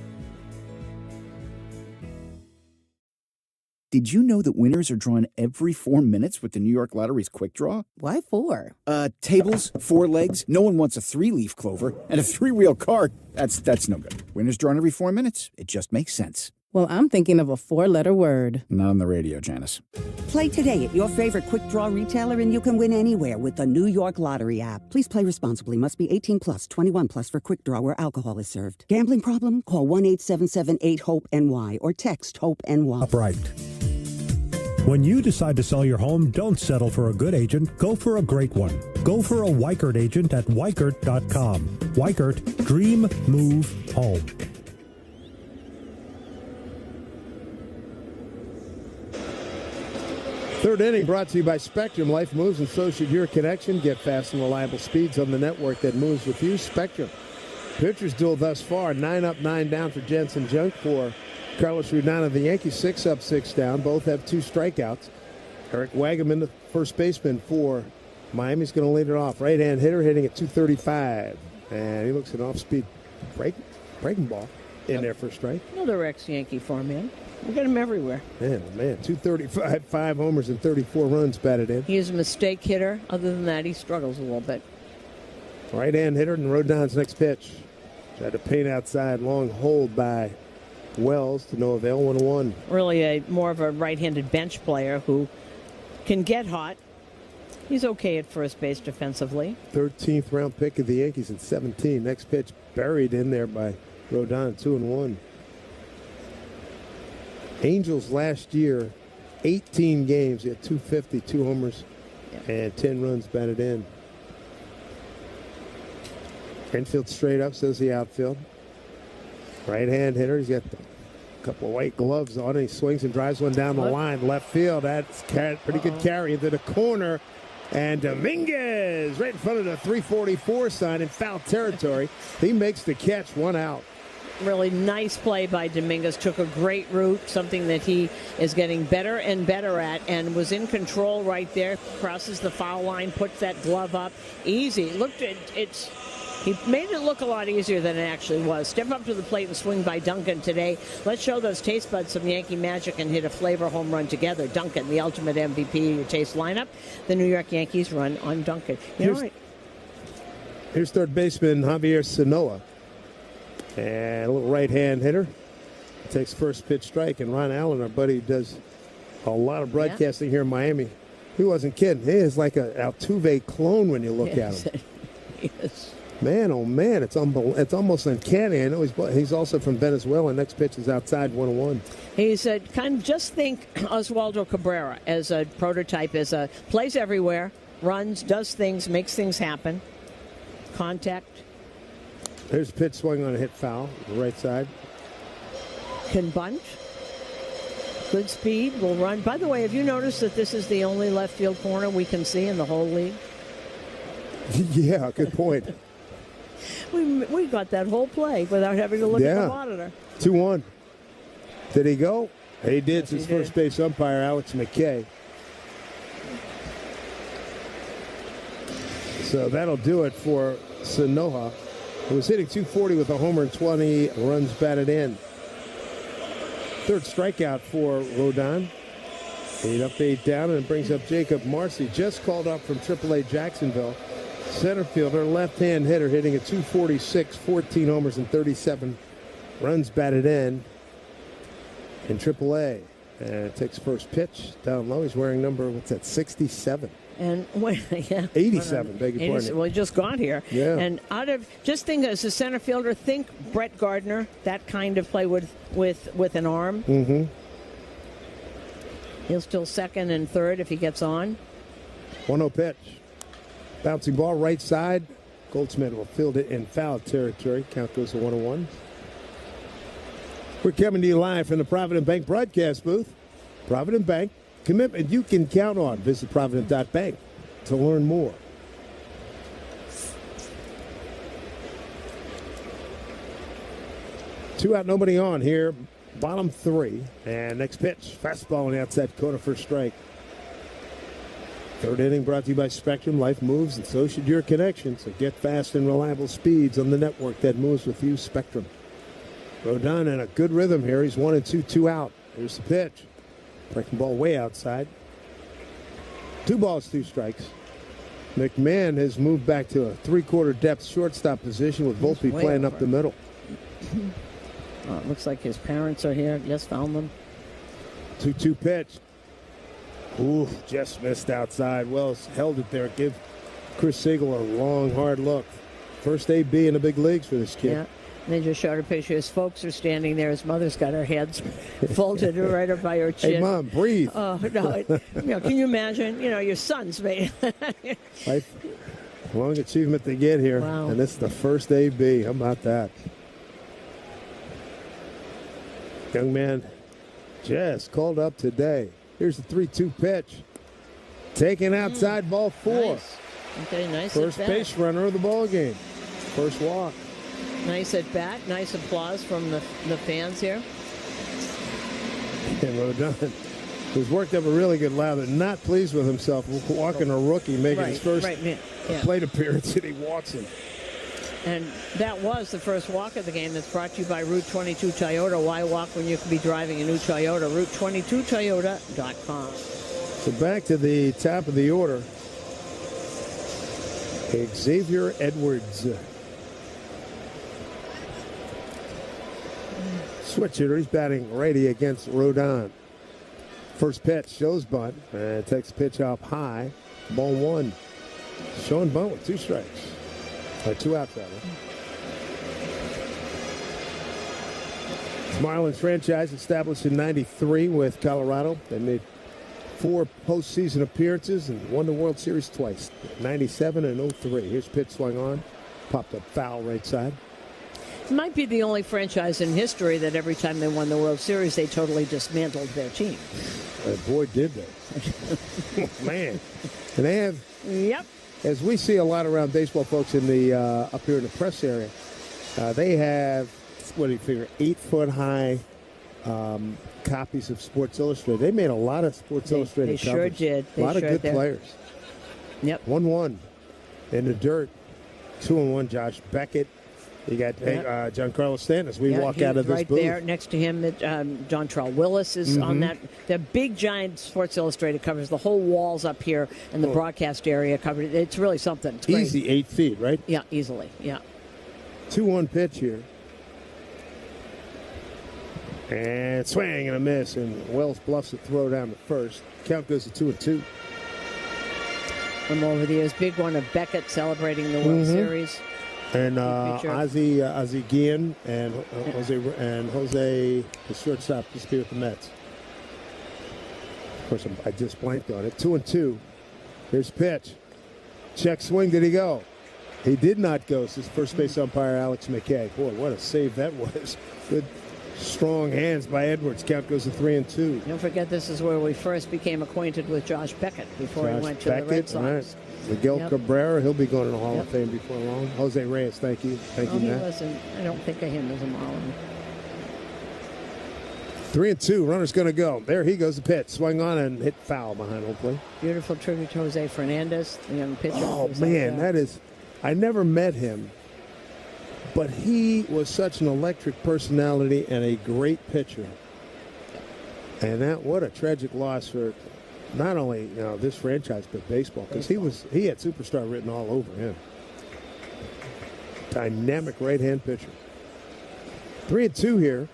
Did you know that winners are drawn every 4 minutes with the New York Lottery's Quick Draw? Why 4? Tables, 4 legs. No one wants a 3-leaf clover. And a 3-wheel car. That's no good. Winners drawn every 4 minutes. It just makes sense. Well, I'm thinking of a 4-letter word. Not on the radio, Janice. Play today at your favorite Quick Draw retailer and you can win anywhere with the New York Lottery app. Please play responsibly. Must be 18 plus, 21 plus for Quick Draw where alcohol is served. Gambling problem? Call 1-877-8-HOPE-NY or text HOPE-NY. Upright. When you decide to sell your home, don't settle for a good agent. Go for a great one. Go for a Weichert agent at Weichert.com. Weichert, dream, move, home. Third inning brought to you by Spectrum. Life moves and so should your connection. Get fast and reliable speeds on the network that moves with you. Spectrum. Pitchers duel thus far. 9 up, 9 down for Jansen Junk for Carlos Rodon of the Yankees. 6 up, 6 down. Both have 2 strikeouts. Eric Wagaman, the first baseman for Miami's going to lead it off. Right-hand hitter hitting at 235. And he looks at an off-speed breaking ball in there for a strike. Another ex-Yankee farmhand. We got him everywhere. Man, 235, 5 homers and 34 runs batted in. He is a mistake hitter. Other than that, he struggles a little bit. Right-hand hitter and Rodon's next pitch. Tried to paint outside, long hold by Wells to no avail, 1-1. Really more of a right-handed bench player who can get hot. He's okay at first base defensively. 13th round pick of the Yankees in 17. Next pitch buried in there by Rodon, 2-1. Angels last year, 18 games, he had 250, 2 homers, and 10 runs batted in. Infield straight up, says the outfield. Right-hand hitter, he's got a couple of white gloves on. He swings and drives one down the line. Left field, that's pretty good carry into the corner. And Dominguez, right in front of the 344 sign in foul territory. He makes the catch, 1 out. Really nice play by Dominguez. Took a great route, something that he is getting better and better at, and was in control right there. Crosses the foul line, puts that glove up. Easy. Looked at it's. He made it look a lot easier than it actually was. Step up to the plate and swing by Duncan today. Let's show those taste buds some Yankee magic and hit a flavor home run together. Duncan, the ultimate MVP in your taste lineup. The New York Yankees run on Duncan. Here's third baseman Javier Sanoa. And a little right-hand hitter. Takes first pitch strike. And Ron Allen, our buddy, does a lot of broadcasting here in Miami. He wasn't kidding. He is like an Altuve clone when you look at him. Yes. Man, oh man, it's almost uncanny. I know he's also from Venezuela. Next pitch is outside, 1-1. He's kind of just think Oswaldo Cabrera as a prototype, as a plays everywhere, runs, does things, makes things happen. Contact. There's a pitch swung on a hit foul, the right side. Can bunt. Good speed, will run. By the way, have you noticed that this is the only left field corner we can see in the whole league? Yeah, good point. We got that whole play without having to look at the monitor. 2-1. Did he go? He did. Yes, his first base umpire, Alex McKay. So that'll do it for Sanoha, who was hitting .240 with a homer and 20 runs batted in. Third strikeout for Rodon. 8 up, 8 down, and it brings up Jacob Marcy, just called up from AAA Jacksonville. Center fielder, left-hand hitter, hitting at .246, 14 homers and 37 runs batted in AAA. And takes first pitch down low. He's wearing number, 67? And 87, beg your pardon. Well, he just got here. Yeah. And just think as a center fielder, think Brett Gardner, that kind of play with an arm. Mm-hmm. He'll still second and third if he gets on. 1-0 pitch. Bouncing ball right side. Goldsmith will field it in foul territory. Count goes to 1-1. We're coming to you live from the Provident Bank broadcast booth. Provident Bank, commitment you can count on. Visit Provident.bank to learn more. Two out, nobody on here. Bottom 3. And next pitch, fastball on the outside corner for a strike. Third inning brought to you by Spectrum. Life moves, and so should your connection. So get fast and reliable speeds on the network that moves with you, Spectrum. Rodon in a good rhythm here. He's 1-2, 2 out. Here's the pitch. Breaking ball way outside. 2 balls, 2 strikes. McMahon has moved back to a 3/4 depth shortstop position with Volpe playing up the middle. Oh, it looks like his parents are here. Just found them. 2-2 pitch. Ooh, just missed outside. Wells held it there. Give Chris Siegel a long, hard look. First AB in the big leagues for this kid. Yeah. They just showed a picture. His folks are standing there. His mother's got her hands folded right up by her chin. Hey, Mom, breathe. Oh, no. Can you imagine? Your son's made. Life, long achievement to get here. Wow. And this is the first AB. How about that? Young man just called up today. Here's the 3-2 pitch. Taken outside, ball 4. Nice. Okay, nice. First base runner of the ball game. First walk. Nice at bat. Nice applause from the fans here. And Rodon, who's worked up a really good lather, not pleased with himself, walking a rookie, making his first plate appearance, and he walks him. And that was the first walk of the game. That's brought to you by Route 22 Toyota. Why walk when you could be driving a new Toyota? Route22Toyota.com. So back to the top of the order. Xavier Edwards. Switch hitter. He's batting righty against Rodon. First pitch, shows bunt, and takes the pitch off high. Ball 1. Showing bunt with 2 strikes. 2 outs, rather. Marlins franchise established in '93 with Colorado. They made 4 postseason appearances and won the World Series twice, '97 and '03. Here's pitch swung on, popped up foul right side. It might be the only franchise in history that every time they won the World Series, they totally dismantled their team. Boy, did they. Man. And they have, as we see a lot around baseball folks in the up here in the press area, they have, what do you figure, 8-foot-high copies of Sports Illustrated. They made a lot of Sports Illustrated covers. They sure did. A lot of good players. Yep. 1-1 in the dirt. 2-1, Josh Beckett. You got Giancarlo Stanton. We walk out of this right booth. Right there next to him, John Terrell Willis is on that. The big, giant Sports Illustrated covers the whole walls up here, and the broadcast area covered. It's really something. It's easy, great. 8 feet, right? Yeah, easily, yeah. 2-1 pitch here. And swing and a miss, and Wells bluffs a throw down to first. Count goes to 2-2. From over the years, big one of Beckett celebrating the World Series. And Ozzie Guillen and Jose, the shortstop, just here at the Mets. Of course, I just blanked on it. 2-2. Here's pitch. Check swing. Did he go? He did not go. This is first base umpire Alex McKay. Boy, what a save that was. Good, strong hands by Edwards. Count goes to 3-2. Don't forget, this is where we first became acquainted with Josh Beckett before he went to the Red Sox. Right. Miguel Cabrera, he'll be going to the Hall of Fame before long. Jose Reyes, thank you. Thank you, Matt. I don't think of him as a Marlin. 3-2. Runner's going to go. There he goes. The pitch. Swung on and hit foul behind home plate. Beautiful tribute to Jose Fernandez, the young pitcher. Oh, man, that is... I never met him, but he was such an electric personality and a great pitcher. And what a tragic loss for not only this franchise, but baseball, because he had superstar written all over him. Dynamic right-hand pitcher. 3-2 here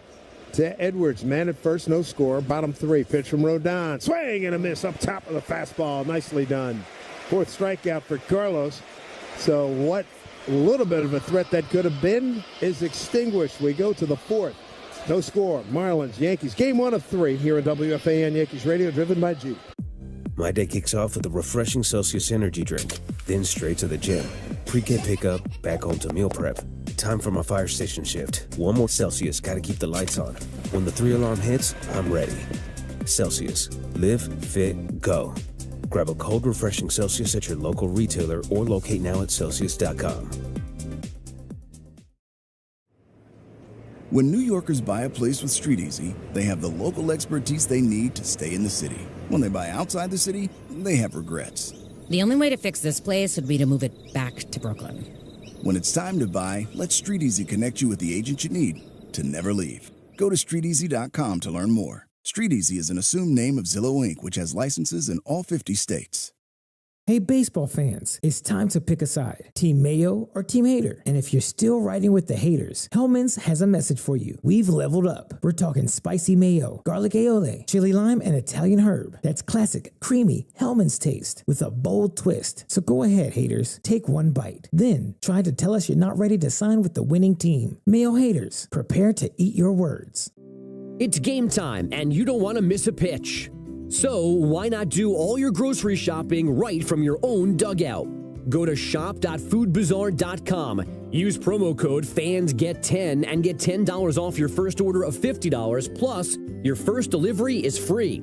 to Edwards. Man at first, no score. Bottom 3. Pitch from Rodon. Swing and a miss up top of the fastball. Nicely done. 4th strikeout for Carlos. So what little bit of a threat that could have been is extinguished. We go to the 4th. No score. Marlins, Yankees. Game 1 of 3 here at WFAN Yankees Radio, driven by Jeep. My day kicks off with a refreshing Celsius energy drink, then straight to the gym. Pre-K pickup, back home to meal prep. Time for my fire station shift. One more Celsius, gotta keep the lights on. When the 3-alarm hits, I'm ready. Celsius. Live, fit, go. Grab a cold, refreshing Celsius at your local retailer or locate now at Celsius.com. When New Yorkers buy a place with StreetEasy, they have the local expertise they need to stay in the city. When they buy outside the city, they have regrets. The only way to fix this place would be to move it back to Brooklyn. When it's time to buy, let StreetEasy connect you with the agent you need to never leave. Go to StreetEasy.com to learn more. StreetEasy is an assumed name of Zillow Inc., which has licenses in all 50 states. Hey, baseball fans, it's time to pick a side. Team Mayo or Team Hater. And if you're still riding with the haters, Hellman's has a message for you. We've leveled up. We're talking spicy mayo, garlic aioli, chili lime, and Italian herb. That's classic, creamy Hellman's taste with a bold twist. So go ahead, haters. Take one bite. Then try to tell us you're not ready to sign with the winning team. Mayo haters, prepare to eat your words. It's game time, and you don't want to miss a pitch. So why not do all your grocery shopping right from your own dugout? Go to shop.foodbazaar.com. Use promo code FANSGET10 and get $10 off your first order of $50, plus your first delivery is free.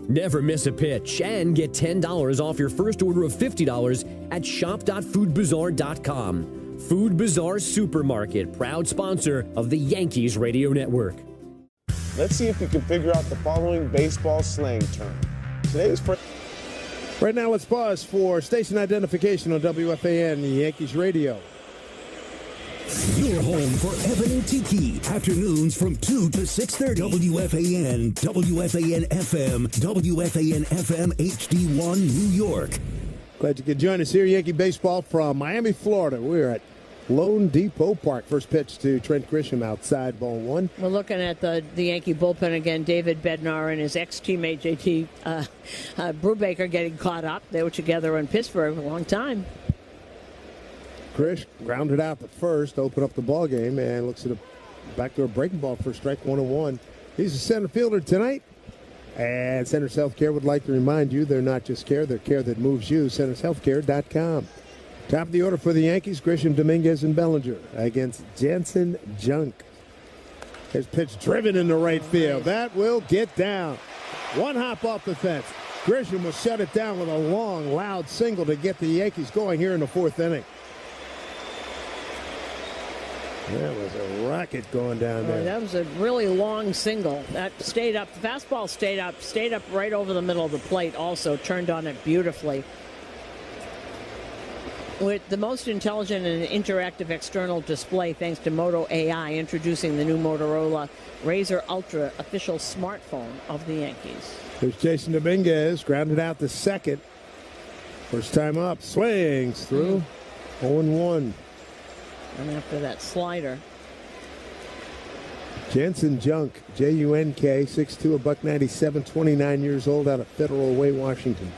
Never miss a pitch and get $10 off your first order of $50 at shop.foodbazaar.com. Food Bazaar Supermarket, proud sponsor of the Yankees Radio Network. Let's see if we can figure out the following baseball slang term. Today's Right now, let's pause for station identification on WFAN Yankees Radio. Your home for Ebony Tiki. Afternoons from 2 to 6:30. WFAN, WFAN FM, WFAN FM HD1 New York. Glad you could join us here. Yankee baseball from Miami, Florida. We're at Lone Depot Park. First pitch to Trent Grisham outside, ball 1. We're looking at the Yankee bullpen again. David Bednar and his ex-teammate JT Brubaker getting caught up. They were together in Pittsburgh a long time. Grish grounded out the first, open up the ball game, and looks at a backdoor breaking ball for strike 1-1. He's a center fielder tonight. And Centers Healthcare would like to remind you they're not just care, they're care that moves you. CentersHealthcare.com. Top of the order for the Yankees, Grisham, Dominguez, and Bellinger against Jansen Junk. His pitch driven into right field. That will get down. One hop off the fence. Grisham will shut it down with a long, loud single to get the Yankees going here in the 4th inning. That was a rocket going down there. That was a really long single. That stayed up. The fastball stayed up right over the middle of the plate also. Turned on it beautifully. With the most intelligent and interactive external display thanks to Moto AI, introducing the new Motorola Razr Ultra official smartphone of the Yankees. There's Jason Dominguez, grounded out to second. First time up, swings through. 0-1. And after that slider. Jansen Junk, J-U-N-K, 6'2", $197, 29 years old, out of Federal Way, Washington.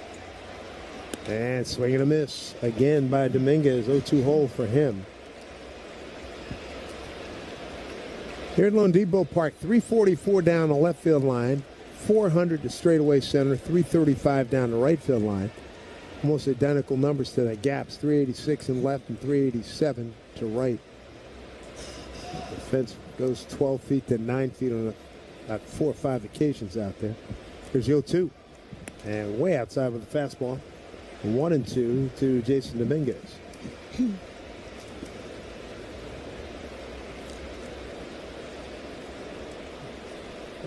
And swing and a miss again by Dominguez. 0-2 hole for him. Here at Lone Depot Park, 344 down the left field line, 400 to straightaway center, 335 down the right field line. Almost identical numbers to the gaps, 386 in left and 387 to right. The fence goes 12 feet to 9 feet on about 4 or 5 occasions out there. Here's 0-2. And way outside with the fastball. 1-2 to Jason Dominguez.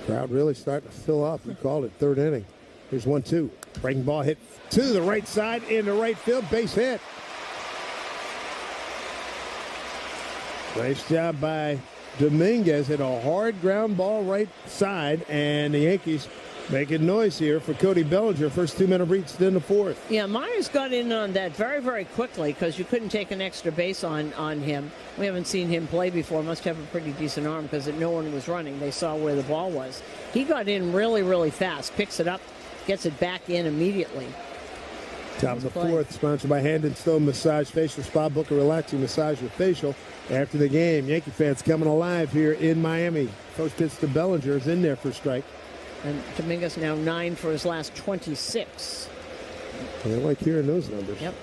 Crowd really starting to fill up. We called it third inning. Here's 1-2. Breaking ball hit to the right side into right field. Base hit. Nice job by Dominguez. Hit a hard ground ball right side, and the Yankees making noise here for Cody Bellinger. First 2 men have reached in the fourth. Yeah, Myers got in on that very, very quickly because you couldn't take an extra base on him. We haven't seen him play before. Must have a pretty decent arm because no one was running. They saw where the ball was. He got in really, really fast. Picks it up, gets it back in immediately. Top of the fourth, sponsored by Hand and Stone Massage Facial Spa. Book a relaxing massage with facial. After the game, Yankee fans coming alive here in Miami. First pitch to Bellinger is in there for strike. And Dominguez now 9 for his last 26. I like hearing those numbers. Yep.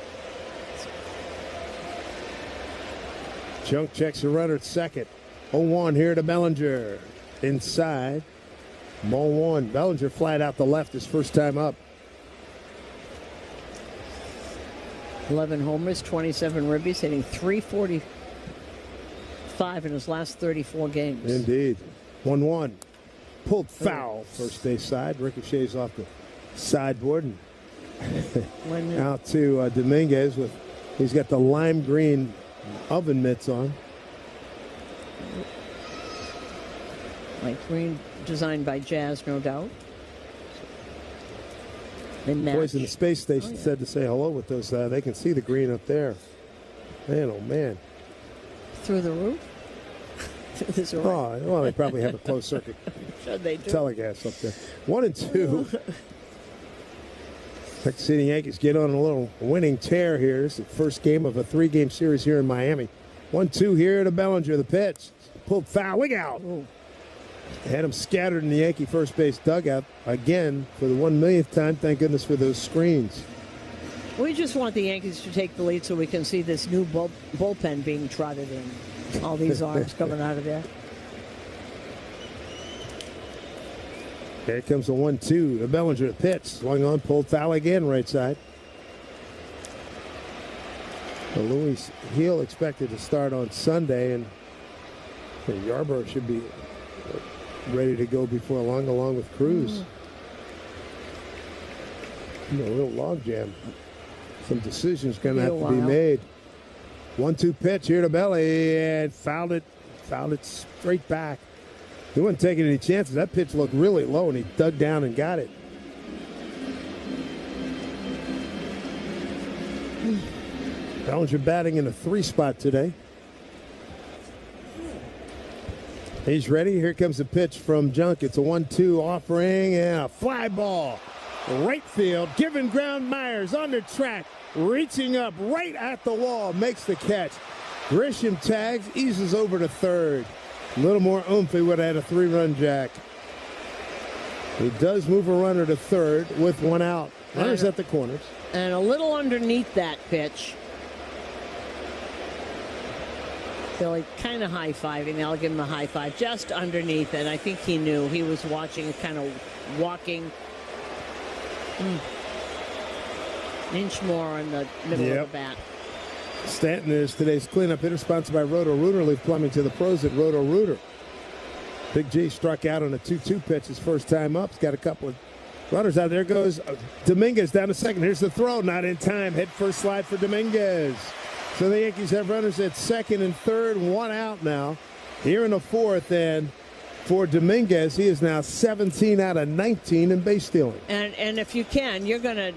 Junk checks the runner at second. 0-1 here to Bellinger. Inside. Ball one. Bellinger flat out the left his first time up. 11 homers, 27 ribbies, hitting .345 in his last 34 games. Indeed. 1-1. Pulled foul. First base side. Ricochets off the sideboard. And out to Dominguez. He's got the lime green oven mitts on. Light green, designed by Jazz, no doubt. They match. Boys in the space station said to say hello with those. They can see the green up there. Man, oh man. Through the roof? Oh, well, they probably have a closed circuit telecast up there. 1-2. Like to see the Yankees get on a little winning tear here. It's the first game of a 3-game series here in Miami. 1-2 here to Bellinger. The pitch. Pulled foul. Look out. Ooh. Had him scattered in the Yankee first base dugout again for the 1,000,000th time. Thank goodness for those screens. We just want the Yankees to take the lead so we can see this new bullpen being trotted in. All these arms coming out of there. Here comes the 1-2. The Bellinger pitch. Swung on, pulled foul again, right side. Luis Gil expected to start on Sunday, and Yarbrough should be ready to go before long, along with Cruz. A real logjam. Some decisions going to have to be made. 1-2 pitch here to Belly, and fouled it straight back. He wasn't taking any chances. That pitch looked really low, and he dug down and got it. Bellinger batting in a 3 spot today. He's ready. Here comes the pitch from Junk. It's a 1-2 offering and a fly ball. Right field, giving ground. Myers on the track, reaching up right at the wall, makes the catch. Grisham tags, eases over to third. A little more oomph, he would have had a 3-run jack. He does move a runner to third with 1 out. Runners at the corners. And a little underneath that pitch. Billy kind of high-fiving. I'll give him a high five just underneath, and I think he knew. He was watching, kind of walking an inch more in the middle of the bat. Stanton is today's cleanup hitter, sponsored by Roto-Rooter. Leave plumbing to the pros at Roto-Rooter. Big G struck out on a 2-2 pitch his first time up. He's got a couple of runners out. There goes Dominguez down to second. Here's the throw, not in time. Head first slide for Dominguez. So the Yankees have runners at second and third, 1 out now. Here in the fourth, and for Dominguez, he is now 17 out of 19 in base stealing. And if you can, you're gonna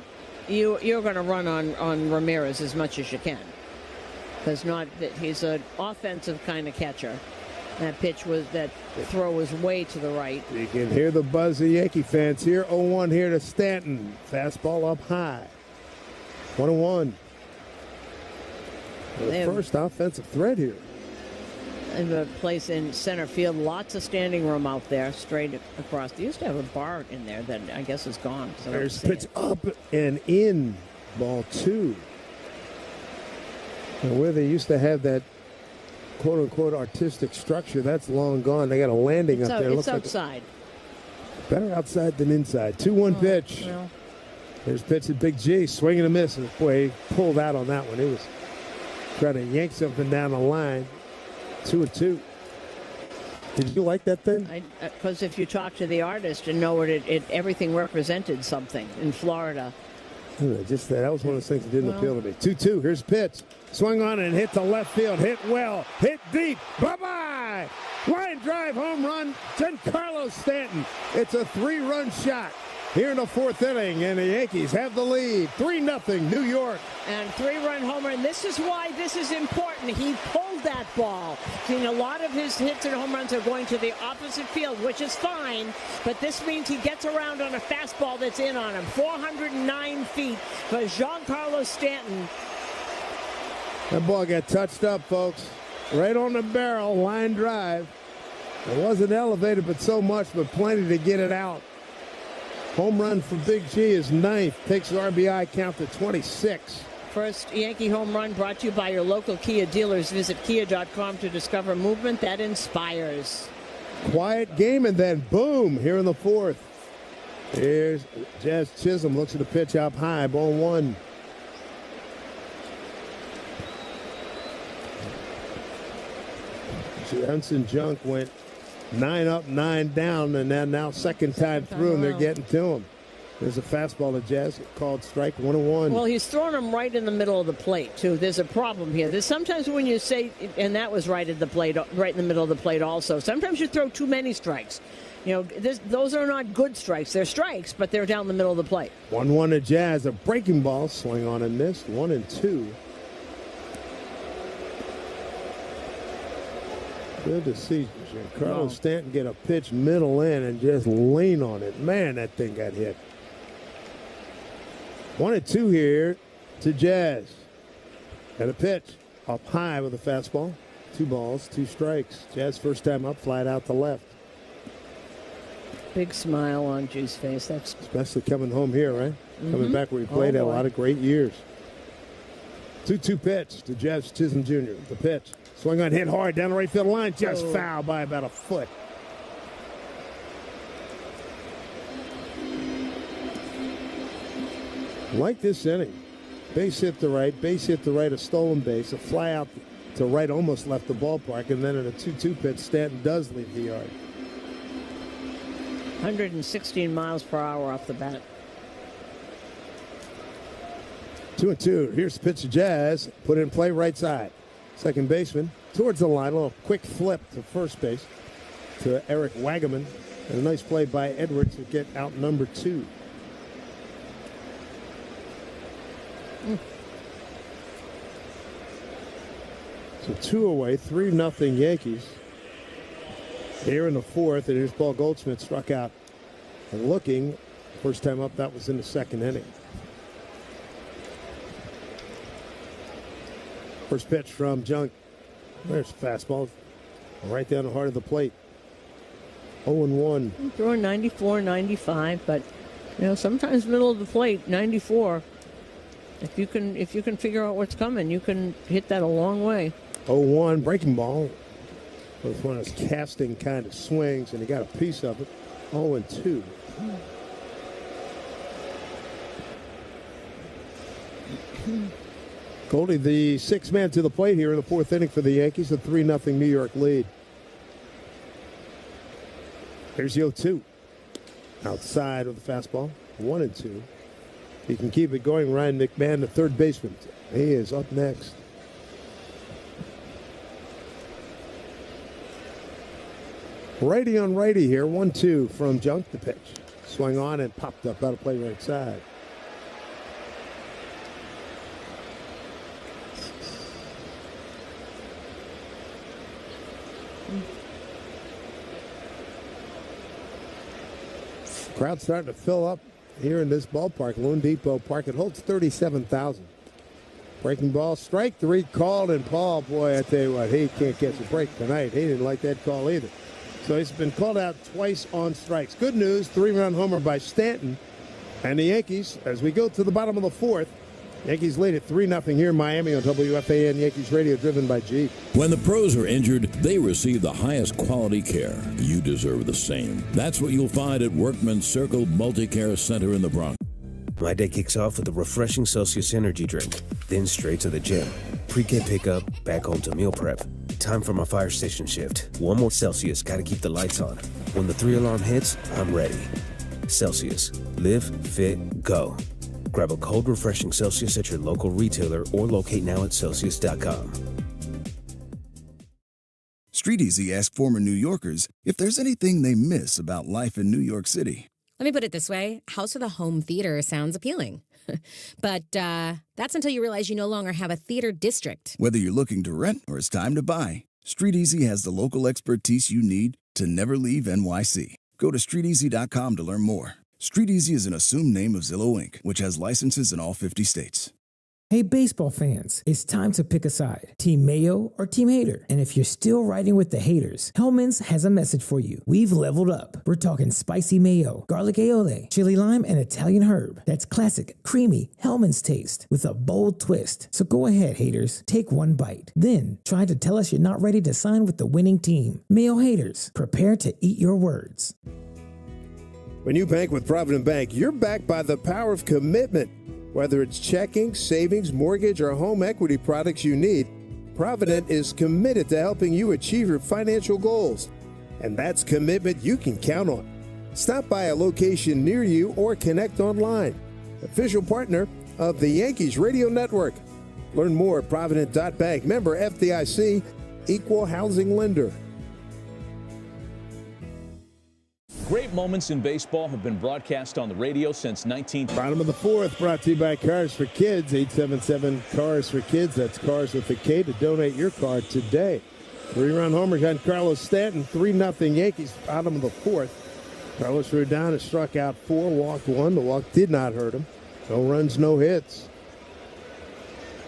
run on Ramirez as much as you can. Because he's an offensive kind of catcher. That throw was way to the right. You can hear the buzz of Yankee fans here. 0-1 here to Stanton. Fastball up high. 1-1. The first offensive threat here. And the place in center field, lots of standing room out there, straight across. They used to have a bar in there that I guess is gone. There's pitch up and in, ball 2. And where they used to have that quote-unquote artistic structure, that's long gone. They got a landing up there. It's outside. Better outside than inside. 2-1 pitch. Well. There's pitch at Big G, swing and a miss. And boy, he pulled out on that one. He was trying to yank something down the line. 2-2. Did you like that thing? Because if you talk to the artist and know what everything represented something in Florida. Just that was one of those things that didn't appeal to me. 2-2. Here's pitch. Swung on and hit to left field. Hit well. Hit deep. Bye-bye. Line drive home run. Giancarlo Stanton. It's a 3-run shot here in the 4th inning, and the Yankees have the lead. 3-0 New York. And 3-run homer, and this is why this is important. He pulled that ball. Seeing a lot of his hits and home runs are going to the opposite field, which is fine, but this means he gets around on a fastball that's in on him. 409 feet for Giancarlo Stanton. That ball got touched up, folks. Right on the barrel, line drive. It wasn't elevated, but so much, but plenty to get it out. Home run for Big G is 9th. Takes the RBI count to 26. First Yankee home run brought to you by your local Kia dealers. Visit kia.com to discover movement that inspires. Quiet game, and then boom, here in the 4th. Here's Jazz Chisholm, looks at the pitch up high, ball 1. Jensen Junk went 9 up, 9 down, and then now second time through, and they're getting to him. There's a fastball to Jazz called strike 1-1. Well, he's throwing him right in the middle of the plate, too. There's a problem here. There's sometimes when you say, and that was right at the plate, right in the middle of the plate also. Sometimes you throw too many strikes. Those are not good strikes. They're strikes, but they're down the middle of the plate. 1-1 to Jazz. A breaking ball, swing on and missed. 1-2. Good to see Giancarlo Stanton get a pitch middle in and just lean on it. Man, that thing got hit. 1-2 here to Jazz. And a pitch up high with a fastball. 2 balls, 2 strikes. Jazz first time up, flat out to left. Big smile on G's face. That's especially coming home here, right? Coming back where he played a lot of great years. 2-2 pitch to Jazz Chisholm Jr. The pitch. Swing on, hit hard down the right field line. Just foul by about a foot. Like this inning. Base hit to right, a stolen base, a fly out to right, almost left the ballpark, and then in a 2-2 pitch, Stanton does leave the yard. 116 miles per hour off the bat. 2-2. Here's the pitch to Jazz. Put in play right side. Second baseman towards the line. A little quick flip to first base to Eric Wagaman. And a nice play by Edwards to get out number 2. So 2 away, 3-0 Yankees. Here in the 4th, and here's Paul Goldschmidt struck out. And looking, first time up, that was in the 2nd inning. First pitch from Junk. There's a fastball right down the heart of the plate. 0-1. Throwing 94, 95, but sometimes middle of the plate, 94. If you can figure out what's coming, you can hit that a long way. 0-1 breaking ball. It was one of those casting kind of swings, and he got a piece of it. 0-2. Goldie, the 6th man to the plate here in the 4th inning for the Yankees, a 3-0 New York lead. Here's the 0-2. Outside with the fastball, 1-2. He can keep it going. Ryan McMahon, the third baseman. He is up next. Righty on righty here, 1-2 from Junk, the pitch. Swung on and popped up out of play right side. Crowd starting to fill up here in this ballpark, Lone Depot Park. It holds 37,000. Breaking ball, strike 3 called, and Paul, boy, I tell you what, he can't catch a break tonight. He didn't like that call either. So he's been called out twice on strikes. Good news, 3-run homer by Stanton. And the Yankees, as we go to the bottom of the 4th, Yankees lead at 3-0 here in Miami on WFAN Yankees Radio, driven by Jeep. When the pros are injured, they receive the highest quality care. You deserve the same. That's what you'll find at Workman's Circle Multicare Center in the Bronx. My day kicks off with a refreshing Celsius energy drink, then straight to the gym. Pre-K pickup, back home to meal prep. Time for my fire station shift. One more Celsius, gotta keep the lights on. When the 3-alarm hits, I'm ready. Celsius. Live, fit, go. Grab a cold, refreshing Celsius at your local retailer or locate now at Celsius.com. Street Easy asked former New Yorkers if there's anything they miss about life in New York City. Let me put it this way. House of the Home Theater sounds appealing. But that's until you realize you no longer have a theater district. Whether you're looking to rent or it's time to buy, Street Easy has the local expertise you need to never leave NYC. Go to StreetEasy.com to learn more. Street Easy is an assumed name of Zillow Inc., which has licenses in all 50 states. Hey, baseball fans, it's time to pick a side. Team Mayo or Team Hater. And if you're still riding with the haters, Hellman's has a message for you. We've leveled up. We're talking spicy mayo, garlic aioli, chili lime, and Italian herb. That's classic, creamy Hellman's taste with a bold twist. So go ahead, haters. Take one bite. Then try to tell us you're not ready to sign with the winning team. Mayo haters, prepare to eat your words. When you bank with Provident Bank, you're backed by the power of commitment. Whether it's checking, savings, mortgage, or home equity products you need, Provident is committed to helping you achieve your financial goals. And that's commitment you can count on. Stop by a location near you or connect online. Official partner of the Yankees Radio Network. Learn more at Provident.bank. Member FDIC, equal housing lender. Great moments in baseball have been broadcast on the radio since Bottom of the fourth, brought to you by Cars for Kids. 877 Cars for Kids. That's Cars with a K to donate your car today. 3-run homer on Carlos Stanton. 3-0 Yankees. Bottom of the fourth. Carlos Rodon has struck out 4, walked 1. The walk did not hurt him. No runs, no hits.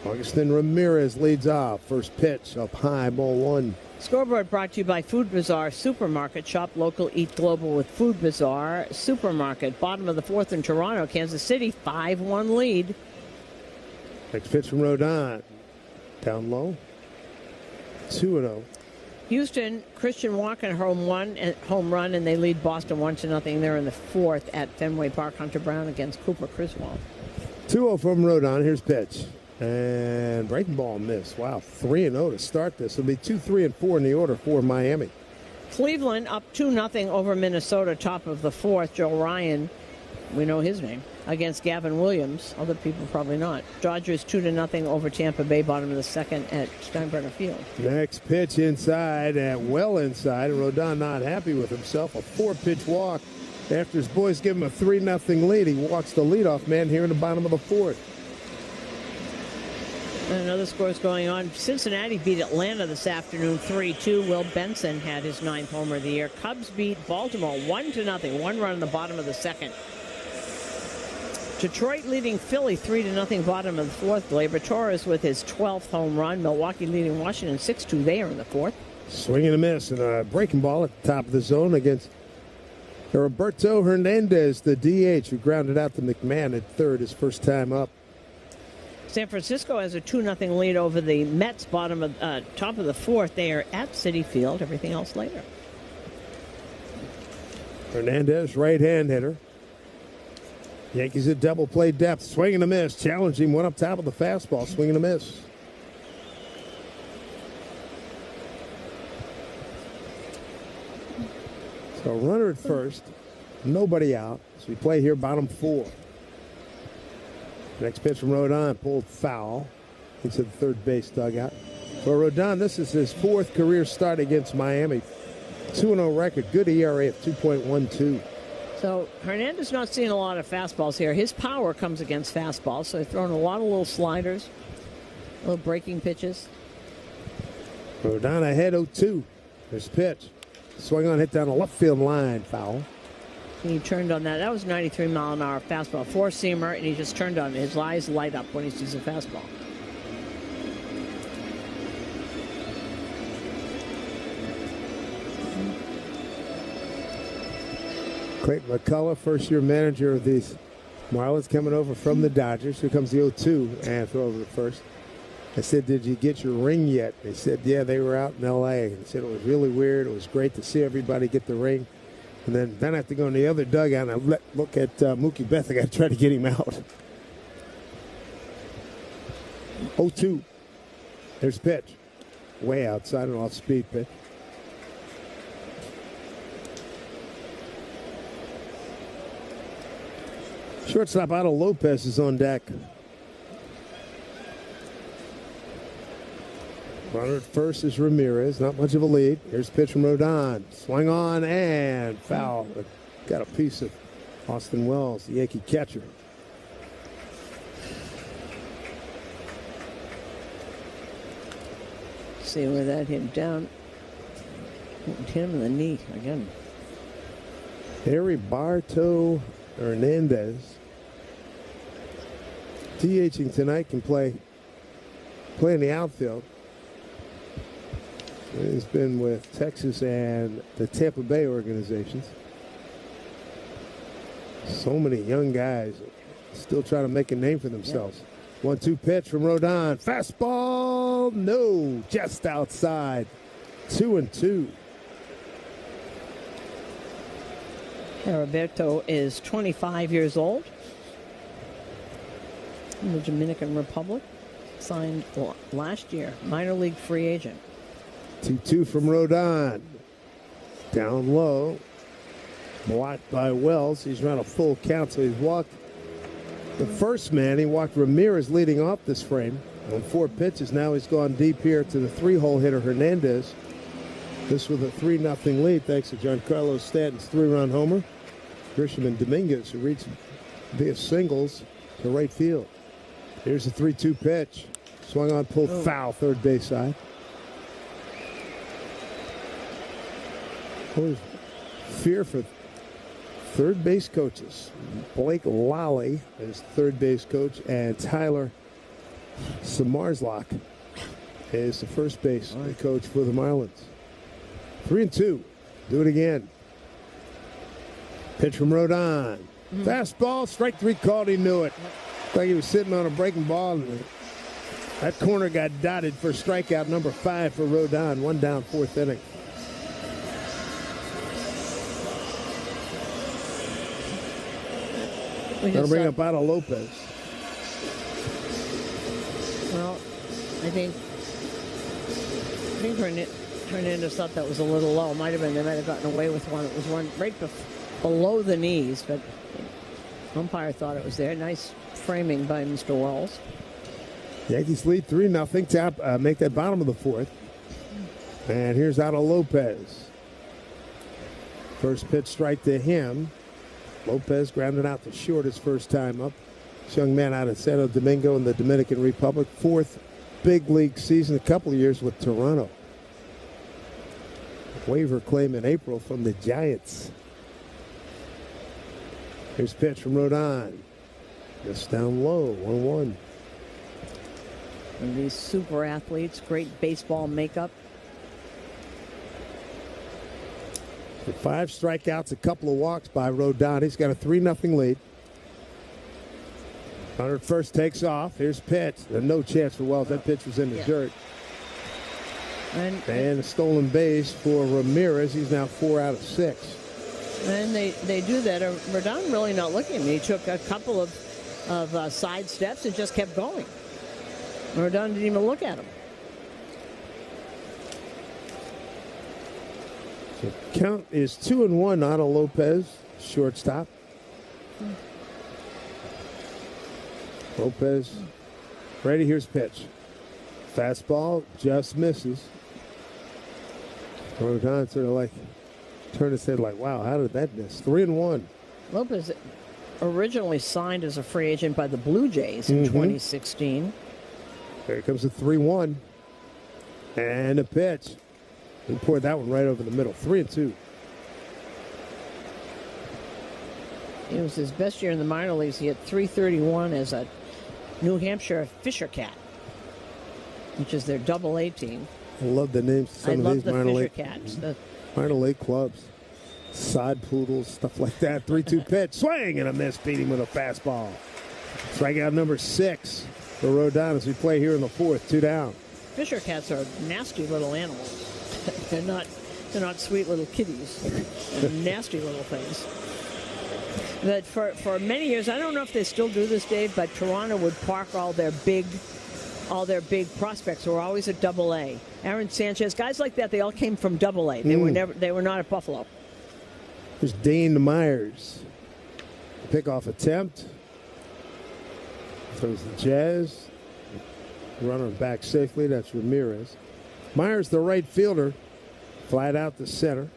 Augustin Ramirez leads off. First pitch up high, ball 1. Scoreboard brought to you by Food Bazaar Supermarket. Shop local, eat global with Food Bazaar Supermarket. Bottom of the fourth in Toronto, Kansas City, 5-1 lead. Next pitch from Rodon. Down low. 2-0. Houston, Christian Walker home run, and they lead Boston 1-0. They're in the fourth at Fenway Park. Hunter Brown against Cooper Criswell. 2-0 from Rodon. Here's pitch. And breaking ball miss. Wow, 3-0 to start this. It'll be 2, 3, and 4 in the order for Miami. Cleveland up 2-0 over Minnesota, top of the fourth. Joe Ryan, we know his name, against Gavin Williams. Other people probably not. Dodgers 2-0 over Tampa Bay, bottom of the second at Steinbrenner Field. Next pitch inside, and well inside. And Rodon not happy with himself. A 4-pitch walk after his boys give him a 3-0 lead. He walks the leadoff man here in the bottom of the fourth. And another score's going on. Cincinnati beat Atlanta this afternoon 3-2. Will Benson had his 9th homer of the year. Cubs beat Baltimore 1-0. 1 run in the bottom of the second. Detroit leading Philly 3-0 bottom of the fourth. Gleyber Torres with his 12th home run. Milwaukee leading Washington 6-2 there in the fourth. Swing and a miss and a breaking ball at the top of the zone against Roberto Hernandez, the DH, who grounded out to McMahon at third his first time up. San Francisco has a 2-0 lead over the Mets, top of the fourth. They are at Citi Field. Everything else later. Hernandez, right-hand hitter. Yankees at double play depth. Swing and a miss. Challenged him. Went up top of the fastball. Swing and a miss. So runner at first. Nobody out. So we play here bottom 4. Next pitch from Rodon, pulled foul into the third base dugout. For Rodon, this is his 4th career start against Miami. 2-0 record, good ERA of 2.12. So Hernandez not seeing a lot of fastballs here. His power comes against fastballs, so he's throwing a lot of little sliders, little breaking pitches. Rodon ahead 0-2. There's pitch. Swung on, hit down the left field line, foul. He turned on that. That was 93-mile-an-hour fastball. 4-seamer, and he just turned on it. His eyes light up when he sees a fastball. Clayton McCullough, first-year manager of these Marlins, coming over from the Dodgers. Here comes the 0-2 and throw over to first. I said, did you get your ring yet? They said, yeah, they were out in L.A. And said it was really weird. It was great to see everybody get the ring. And then I have to go in the other dugout and look at Mookie Betts. I got to try to get him out. 0-2. There's pitch. way outside an off-speed pitch. Shortstop Otto Lopez is on deck. Runner at first is Ramirez. Not much of a lead. Here's a pitch from Rodon. Swung on and foul. Got a piece of Austin Wells, the Yankee catcher. See where that hit down. Hit him in the knee again. Heriberto Hernandez. DHing tonight, can play in the outfield. He's been with Texas and the Tampa Bay organizations. So many young guys still trying to make a name for themselves. 1-2 pitch from Rodon. Fastball, no, just outside. 2-2. Heriberto is 25 years old. In the Dominican Republic. Signed last year. Minor league free agent. 2-2 from Rodon. Down low. Blocked by Wells. He's run a full count, so he's walked the first man. He walked Ramirez leading off this frame on 4 pitches. Now he's gone deep here to the 3-hole hitter Hernandez. This with a 3-0 lead thanks to Giancarlo Stanton's 3-run homer. Grisham and Dominguez who reached via singles to right field. Here's a 3-2 pitch. Swung on, pulled foul, third base side. Always fear for third base coaches. Blake Lally is third base coach, and Tyler Samarzlock is the first base coach for the Marlins. 3-2. Do it again. Pitch from Rodon. Fastball, strike 3 called. He knew it. Like he was sitting on a breaking ball. And that corner got dotted for strikeout number 5 for Rodon. 1 down, 4th inning. That'll bring up Otto Lopez. Well, I think Hernandez thought that was a little low. Might have been. They might have gotten away with one. It was one right below the knees, but umpire thought it was there. Nice framing by Mr. Wells. Yankees lead 3-0. Tap make that bottom of the 4th. And here's Otto Lopez. First pitch strike to him. Lopez grounded out to short his first time up. This young man out of Santo Domingo in the Dominican Republic. 4th big league season, a couple of years with Toronto. Waiver claim in April from the Giants. Here's a pitch from Rodon. Just down low, 1-1. And these super athletes, great baseball makeup. 5 strikeouts, a couple of walks by Rodon. He's got a 3-0 lead. Hunter first takes off. Here's pitch. No chance for Wells. That pitch was in the dirt. And a stolen base for Ramirez. He's now 4 out of 6. And they do that. Rodon really not looking at me. He took a couple of side steps and just kept going. Rodon didn't even look at him. So count is 2-1. Otto Lopez, shortstop. Lopez ready. Here's pitch. Fastball just misses. Rodon sort of like turned his head like, wow, how did that miss? 3-1. Lopez originally signed as a free agent by the Blue Jays in 2016. There comes a 3-1. And a pitch. He poured that one right over the middle. 3-2. It was his best year in the minor leagues. He had .331 as a New Hampshire Fisher Cat, which is their Double-A team. I love the names of some of these minor league Cats. Minor league clubs. Sod Poodles, stuff like that. 3-2 pitch. Swing and a miss. Beat him with a fastball. Strikeout number 6 for Rodon as we play here in the 4th. 2 down. Fisher Cats are nasty little animals. They're not sweet little kitties. They're nasty little things. But for many years, I don't know if they still do this, Dave, but Toronto would park all their big all their big prospects were always at Double-A. Aaron Sanchez, guys like that, they all came from Double-A. They were not at Buffalo. Here's Dane Myers. Pickoff attempt. Throws the Jazz. Runner back safely. That's Ramirez. Myers, the right fielder. Flat out the center.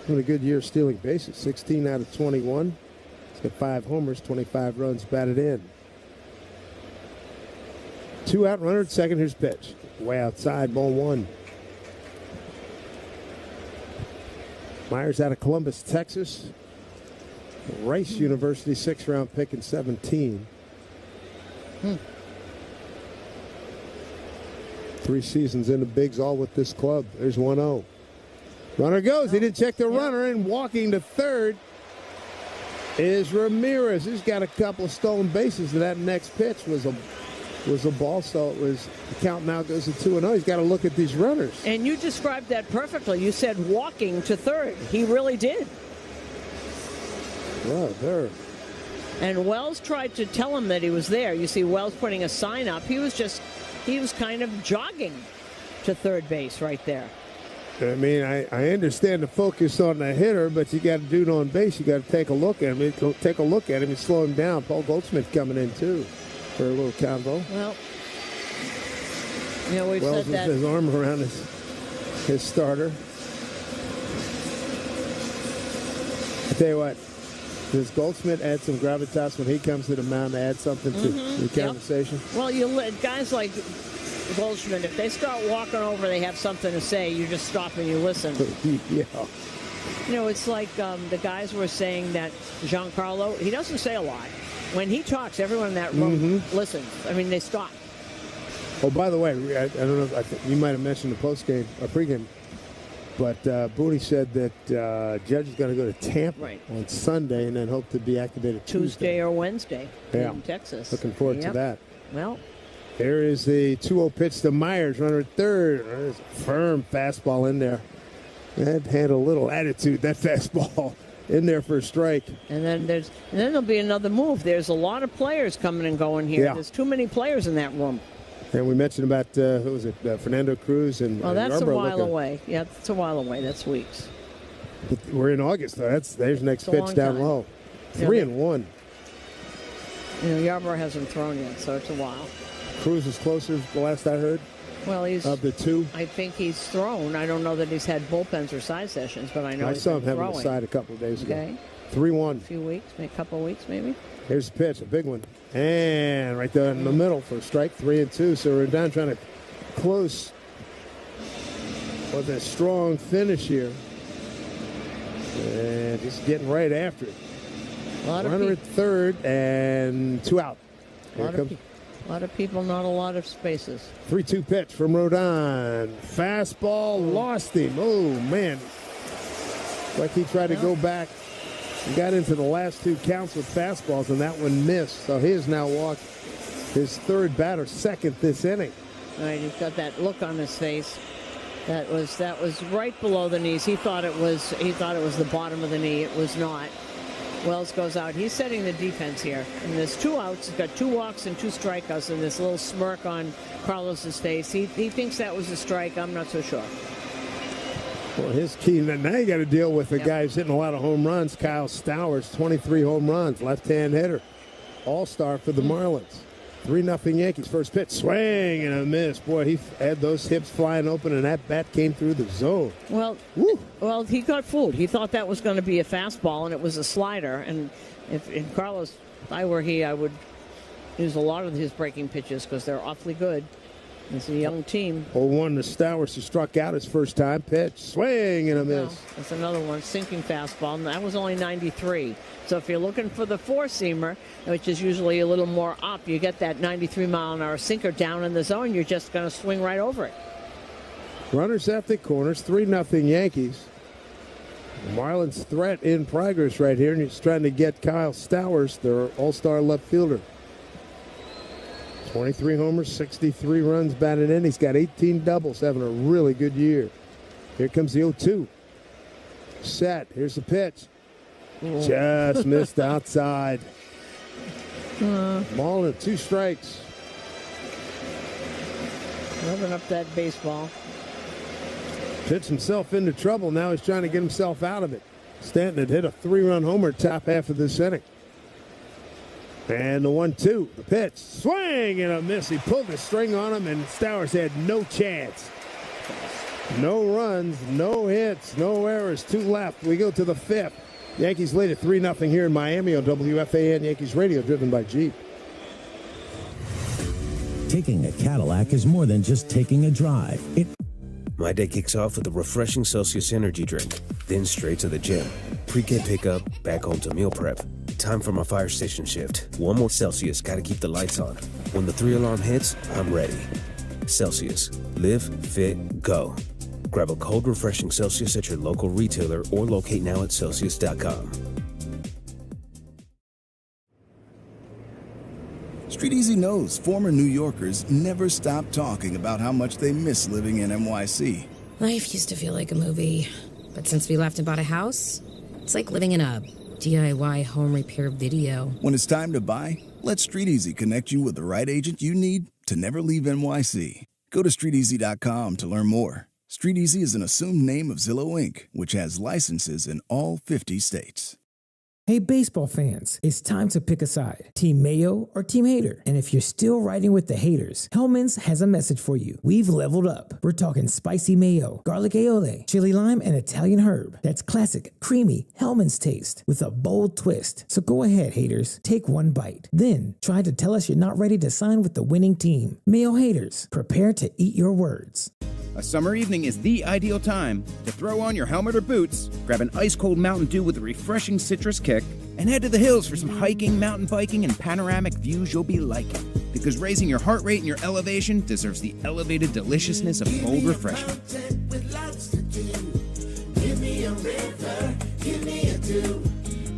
Having a good year stealing bases. 16 out of 21. He's got 5 homers, 25 runs batted in. 2 out, runner at second. Here's pitch. Way outside, ball 1. Myers out of Columbus, Texas. Rice University, 6th-round pick in 17. 3 seasons in the bigs, all with this club. There's 1-0. Runner goes. He didn't check the runner, and walking to third is Ramirez. He's got a couple of stolen bases, and that next pitch was a ball, so it was the count now goes to 2-0. He's got to look at these runners. And you described that perfectly. You said walking to third. He really did. Well, there. And Wells tried to tell him that he was there. You see Wells putting a sign up. He was kind of jogging to third base right there. I mean, I understand the focus on the hitter, but you got a dude on base. You got to take a look at him. Take a look at him and slow him down. Paul Goldschmidt coming in, too, for a little convo. Well, we've Wells said that. With his arm around his starter. I tell you what, does Goldschmidt add some gravitas when he comes to the mound to add something to the conversation? Well, guys like Goldschmidt, if they start walking over, they have something to say. You just stop and you listen. Yeah. It's like the guys were saying that Giancarlo, he doesn't say a lot. When he talks, everyone in that room listens. I mean, they stop. Oh, by the way, I don't know. I think you might have mentioned the postgame or pregame, but Booney said that Judge is going to go to Tampa on Sunday and then hope to be activated Tuesday or Wednesday in Texas. Looking forward to that. Well, there is the 2-0 pitch to Myers, runner at third. There's a firm fastball in there. That had a little attitude, that fastball in there for a strike. And then there'll be another move. There's a lot of players coming and going here. Yeah. There's too many players in that room. And we mentioned about, who was it, Fernando Cruz and Well, that's Yarbrough a while away. Yeah, it's a while away. That's weeks. But we're in August, though. There's next pitch down low. 3-1. Yarbrough hasn't thrown yet, so it's a while. Cruz is closer, the last I heard. Well, he's of the two. I think he's thrown. I don't know that he's had bullpens or side sessions, but I know I saw him having throwing. a side a couple of days ago. Okay. 3-1. A few weeks, maybe a couple of weeks, maybe. Here's the pitch, a big one. And right there in the middle for a strike, 3-2. So we're down trying to close with a strong finish here. And just getting right after it. Runner at third and 2 out. A lot of people, not a lot of spaces. 3-2 pitch from Rodon. Fastball, lost him. Oh, man. Like he tried to go back. He got into the last 2 counts with fastballs, and that one missed. So he has now walked his third batter, second this inning. All right, he's got that look on his face. That was right below the knees. He thought it was the bottom of the knee. It was not. Wells goes out. He's setting the defense here. And there's 2 outs. He's got 2 walks and 2 strikeouts, and this little smirk on Carlos's face. He thinks that was a strike. I'm not so sure. Well, his key, now you got to deal with the guy who's hitting a lot of home runs. Kyle Stowers, 23 home runs, left-hand hitter. All-star for the Marlins. 3-0 Yankees. First pitch, swing and a miss. Boy, he had those hips flying open, and that bat came through the zone. Well, he got fooled. He thought that was going to be a fastball, and it was a slider. And if Carlos, if I were he, I would use a lot of his breaking pitches because they're awfully good. It's a young team. 0-1 to Stowers, who struck out his first time. Pitch, swing and a miss. Well, that's another one, sinking fastball, and that was only 93. So if you're looking for the four-seamer, which is usually a little more up, you get that 93-mile-an-hour sinker down in the zone, you're just going to swing right over it. Runners at the corners, 3-0 Yankees. The Marlins threat in progress right here, and he's trying to get Kyle Stowers, their all-star left fielder. 23 homers, 63 runs batted in. He's got 18 doubles, having a really good year. Here comes the 0-2. Set. Here's the pitch. Just missed outside. Ball and 2 strikes. Revving up that baseball. Pitched himself into trouble. Now he's trying to get himself out of it. Stanton had hit a 3-run homer top half of this inning. And the 1-2, the pitch. Swing and a miss. He pulled the string on him, and Stowers had no chance. No runs, no hits, no errors. 2 left. We go to the 5th. Yankees lead at 3-0 here in Miami on WFAN Yankees Radio, driven by Jeep. Taking a Cadillac is more than just taking a drive. My day kicks off with a refreshing Celsius energy drink, then straight to the gym. Pre-K pickup, back home to meal prep. Time for my fire station shift. One more Celsius, gotta keep the lights on. When the 3-alarm hits, I'm ready. Celsius. Live, fit, go. Grab a cold, refreshing Celsius at your local retailer or locate now at Celsius.com. Street Easy knows former New Yorkers never stop talking about how much they miss living in NYC. Life used to feel like a movie, but since we left and bought a house, it's like living in a DIY home repair video. When it's time to buy, let Street Easy connect you with the right agent you need to never leave NYC. Go to StreetEasy.com to learn more. Street Easy is an assumed name of Zillow Inc., which has licenses in all 50 states. Hey, baseball fans, it's time to pick a side. Team Mayo or Team Hater. And if you're still riding with the haters, Hellman's has a message for you. We've leveled up. We're talking spicy mayo, garlic aioli, chili lime, and Italian herb. That's classic, creamy Hellman's taste with a bold twist. So go ahead, haters. Take one bite. Then try to tell us you're not ready to sign with the winning team. Mayo haters, prepare to eat your words. A summer evening is the ideal time to throw on your helmet or boots, grab an ice-cold Mountain Dew with a refreshing citrus kick, and head to the hills for some hiking, mountain biking, and panoramic views you'll be liking. Because raising your heart rate and your elevation deserves the elevated deliciousness of cold refreshment. Give me a river, give me a dew,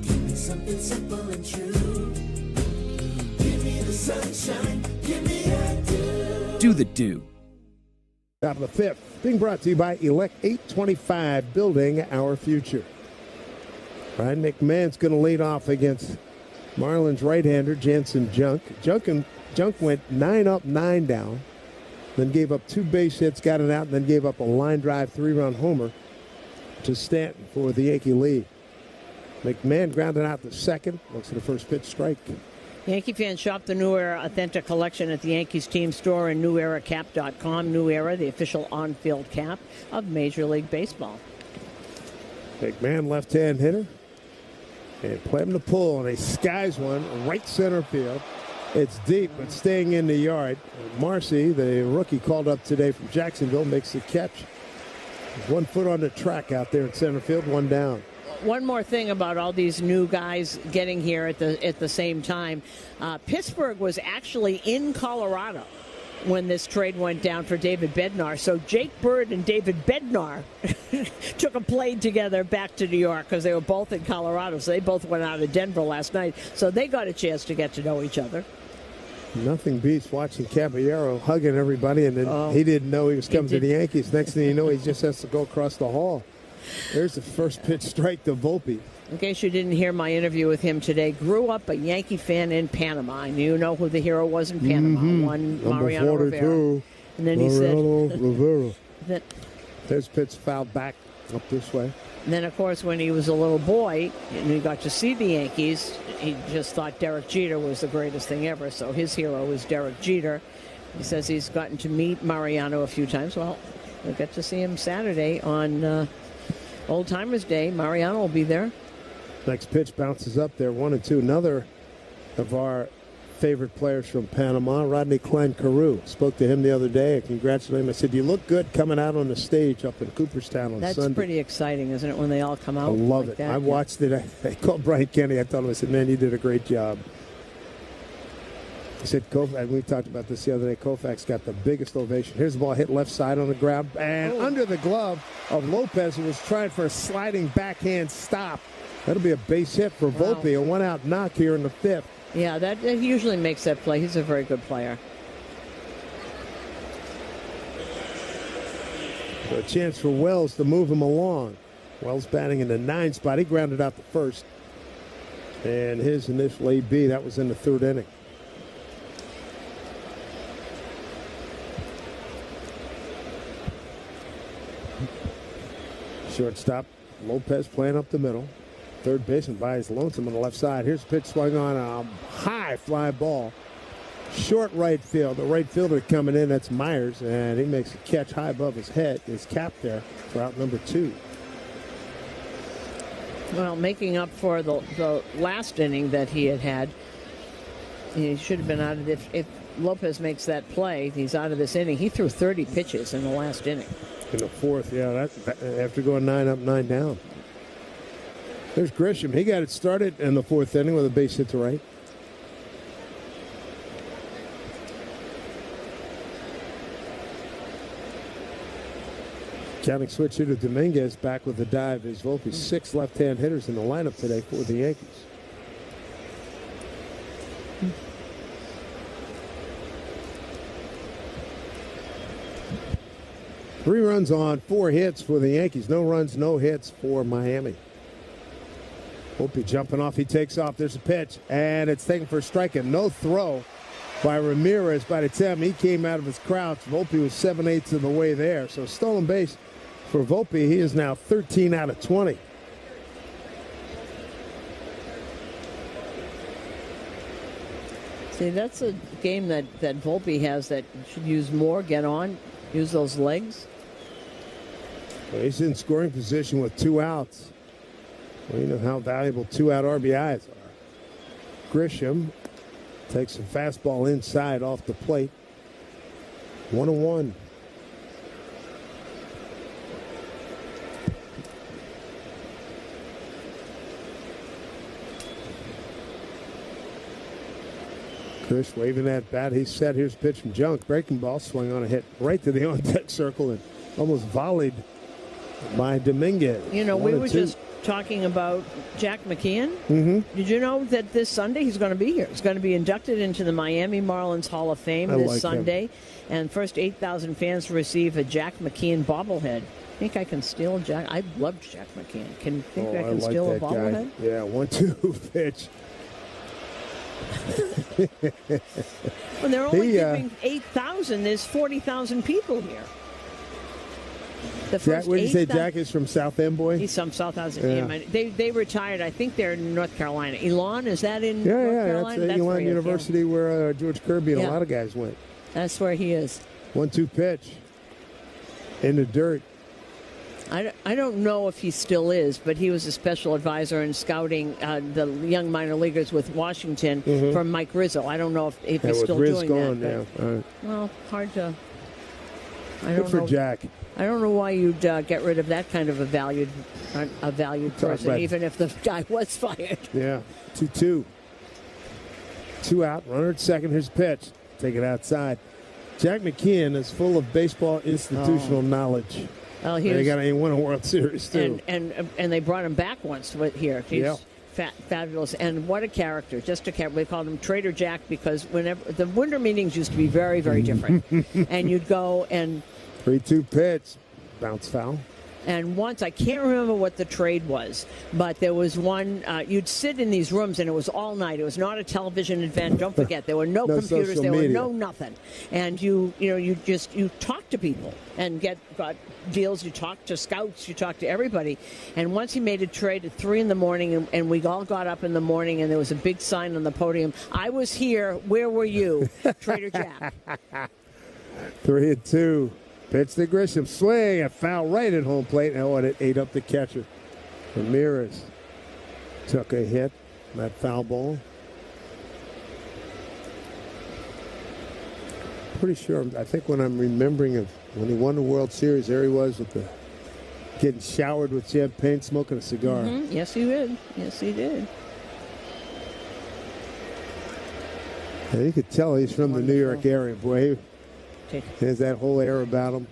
give me something simple and true. Give me the sunshine, give me a dew. Do the dew. Top of the 5th, being brought to you by Elect 825, building our future. Ryan McMahon's going to lead off against Marlins right-hander Jansen Junk. Junk went 9 up, 9 down, then gave up 2 base hits, got it out, and then gave up a line drive 3-run homer to Stanton for the Yankee lead. McMahon grounded out the second. Looks at the first pitch strike. Yankee fans shop the New Era Authentic Collection at the Yankees team store and NewEraCap.com. New Era, the official on-field cap of Major League Baseball. McMahon, left-hand hitter. And play him to pull, and he skies one right center field. It's deep, but staying in the yard. Marcy, the rookie called up today from Jacksonville, makes the catch. 1 foot on the track out there in center field, 1 down. One more thing about all these new guys getting here at the same time. Pittsburgh was actually in Colorado when this trade went down for David Bednar. So Jake Bird and David Bednar took a plane together back to New York because they were both in Colorado. So they both went out of Denver last night. So they got a chance to get to know each other. Nothing beats watching Caballero hugging everybody, and then he didn't know he was coming to the Yankees. Next thing you know, he just has to go across the hall. There's the first pitch strike to Volpe. In case you didn't hear my interview with him today, grew up a Yankee fan in Panama. And you know who the hero was in Panama. One, Mariano Rivera. And then Mariano he said... Rivera. There's pitch fouled back up this way. And then, of course, when he was a little boy and he got to see the Yankees, he just thought Derek Jeter was the greatest thing ever. So his hero is Derek Jeter. He says he's gotten to meet Mariano a few times. Well, we'll get to see him Saturday on... Old Timers Day. Mariano will be there. Next pitch bounces up there, 1-2. Another of our favorite players from Panama, Rodney Klein-Carew. Spoke to him the other day. I congratulated him. I said, you look good coming out on the stage up in Cooperstown on Sunday. That's pretty exciting, isn't it, when they all come out? I love it. I watched it. I called Brian Kenny. I told him, I said, man, you did a great job. He said, Koufax, we talked about this the other day, Koufax got the biggest ovation. Here's the ball hit left side on the ground, and under the glove of Lopez, who was trying for a sliding backhand stop. That'll be a base hit for Volpe, a 1-out knock here in the 5th. Yeah, that usually makes that play. He's a very good player. So a chance for Wells to move him along. Wells batting in the 9 spot. He grounded out the first. And his initial AB, that was in the 3rd inning. Shortstop Lopez playing up the middle. Third baseman by his lonesome on the left side. Here's a pitch swung on a high fly ball. Short right field. The right fielder coming in, that's Myers, and he makes a catch high above his head. His cap there for out number 2. Well, making up for the last inning that he had. He should have been out of it. If Lopez makes that play, he's out of this inning. He threw 30 pitches in the last inning. In the fourth, yeah, after going 9 up, 9 down. There's Grisham. He got it started in the fourth inning with a base hit to right. Counting switch hitter Dominguez back with the dive. Is Volpe's 6 left-hand hitters in the lineup today for the Yankees. Three runs on 4 hits for the Yankees. No runs, no hits for Miami. Volpe jumping off. He takes off. There's a pitch, and it's taken for a strike and no throw by Ramirez. By the time he came out of his crouch, Volpe was 7/8 of the way there. So stolen base for Volpe. He is now 13 out of 20. See, that's a game that Volpe has that should use more, get on, use those legs. Well, he's in scoring position with 2 outs. Well, you know how valuable 2-out RBIs are. Grisham takes a fastball inside off the plate. 1-1. Chris waving that bat. He's set. Here's a pitch from Junk. Breaking ball. Swung on a hit right to the on-deck circle and almost volleyed by Dominguez. You know, we were just talking about Jack McKeon. Mm-hmm. Did you know that this Sunday he's going to be here? He's going to be inducted into the Miami Marlins Hall of Fame this Sunday. And first 8,000 fans to receive a Jack McKeon bobblehead. Think I can steal Jack? I loved Jack McKeon. I can steal a bobblehead? Guy. Yeah, 1-2 pitch. Well, they're only giving 8,000. There's 40,000 people here. Jack, what did you say? Jack is from South End, boy? He's from South End. Yeah. They retired. I think they're in North Carolina. Elon, is that in North Carolina? That's Elon University where George Kirby and a lot of guys went. That's where he is. 1-2 pitch. In the dirt. I don't know if he still is, but he was a special advisor in scouting the young minor leaguers with Washington from Mike Rizzo. I don't know if he's still doing that. Right. Well, hard to. Good for Jack. I don't know why you'd get rid of that kind of a valued person, even if the guy was fired. Yeah, 2-2. 2 out, runner at second. Here's pitch. Take it outside. Jack McKeon is full of baseball institutional knowledge. Well, he won a World Series too, and they brought him back once here. He's fabulous, and what a character! Just a character. We called him Trader Jack because whenever the winter meetings used to be very, very different, and you'd go and 3-2 pitch, bounce foul. And once, I can't remember what the trade was, but there was one, you'd sit in these rooms and it was all night. It was not a television event. Don't forget, there were no computers, there were no nothing. And you talk to people and got deals. You talk to scouts, you talk to everybody. And once he made a trade at 3 a.m, and we all got up in the morning, and there was a big sign on the podium, "I was here, where were you?" Trader Jack. 3-2. Pitch to Grisham. Swing. A foul right at home plate. And it ate up the catcher. Ramirez took a hit. That foul ball. Pretty sure. I think when I'm remembering of when he won the World Series, there he was with getting showered with champagne, smoking a cigar. Mm-hmm. Yes, he did. Yes, he did. And you could tell he's from the New York area, boy. There's that whole air about him.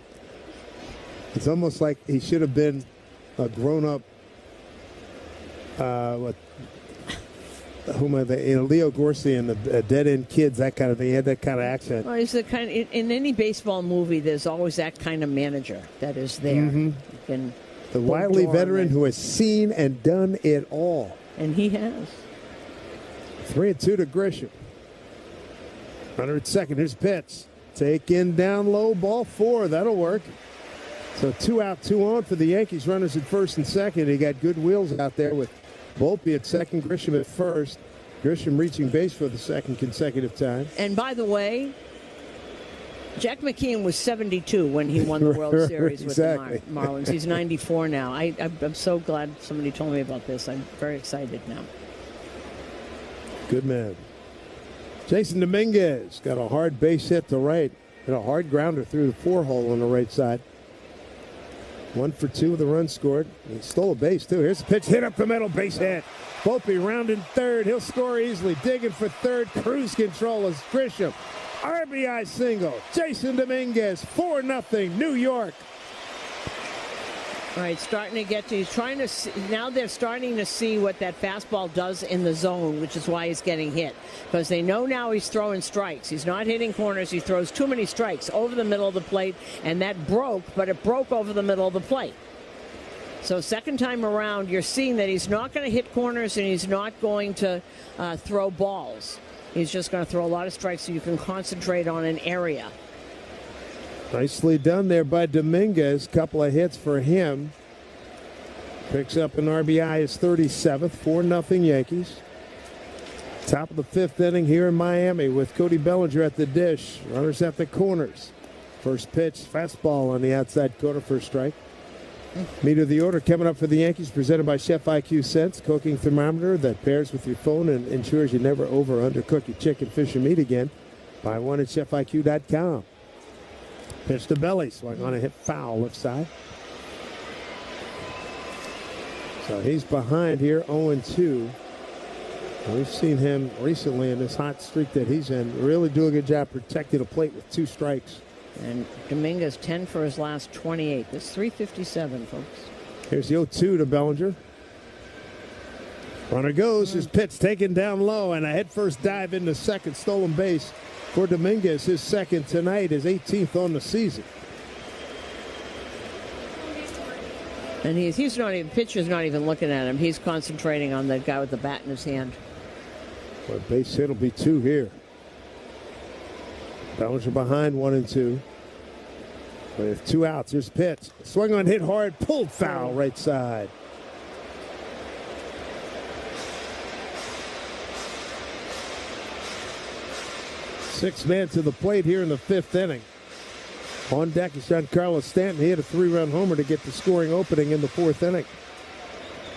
It's almost like he should have been a grown-up. Who am I? Leo Gorcey and the Dead End Kids, that kind of thing. He had that kind of accent. Well, he's the kind. In any baseball movie, there's always that kind of manager that is there. Mm-hmm. The wily veteran who has seen and done it all. And he has. 3-2 to Grisham. Runner at second. Here's pitch. Taken down low, ball 4. That'll work. So 2 out, 2 on for the Yankees. Runners at first and second. He got good wheels out there with Volpe at second, Grisham at first. Grisham reaching base for the second consecutive time. And by the way, Jack McKeon was 72 when he won the World Series with the Marlins. He's 94 now. I'm so glad somebody told me about this. I'm very excited now. Good man. Jason Dominguez got a hard base hit to right and a hard grounder through the 4-hole on the right side. 1 for 2 with a run scored. He stole a base, too. Here's the pitch, hit up the middle, base hit. Volpe rounding third. He'll score easily. Digging for third. Cruise control is Grisham. RBI single. Jason Dominguez, 4-0, New York. All right, starting to get to, he's trying to see, now they're starting to see what that fastball does in the zone, which is why he's getting hit. Because they know now he's throwing strikes. He's not hitting corners. He throws too many strikes over the middle of the plate, and that broke, but it broke over the middle of the plate. So second time around, you're seeing that he's not going to hit corners and he's not going to throw balls. He's just going to throw a lot of strikes so you can concentrate on an area. Nicely done there by Dominguez. Couple of hits for him. Picks up an RBI, his 37th. 4-0 Yankees. Top of the 5th inning here in Miami with Cody Bellinger at the dish. Runners at the corners. First pitch, fastball on the outside corner for a strike. Meat of the order coming up for the Yankees, presented by Chef IQ Sense, cooking thermometer that pairs with your phone and ensures you never over or undercook your chicken, fish, or meat again. Buy one at chefiq.com. Pitch to Belly, swung on a hit foul left side. So he's behind here, 0-2. We've seen him recently in this hot streak that he's in really do a good job protecting the plate with 2 strikes. And Dominguez 10 for his last 28. That's 357, folks. Here's the 0-2 to Bellinger. Runner goes, his pitch taken down low, and a head-first dive into second, stolen base for Dominguez. His second tonight, his 18th on the season. And he's not even, pitcher's not even looking at him. He's concentrating on the guy with the bat in his hand. Well, base hit will be 2 here. Bellinger behind 1-2. We have 2 outs. Here's the pitch. Swung on, hit hard, pulled foul right side. Six man to the plate here in the 5th inning. On deck is Giancarlo Stanton. He hit a 3-run homer to get the scoring opening in the 4th inning.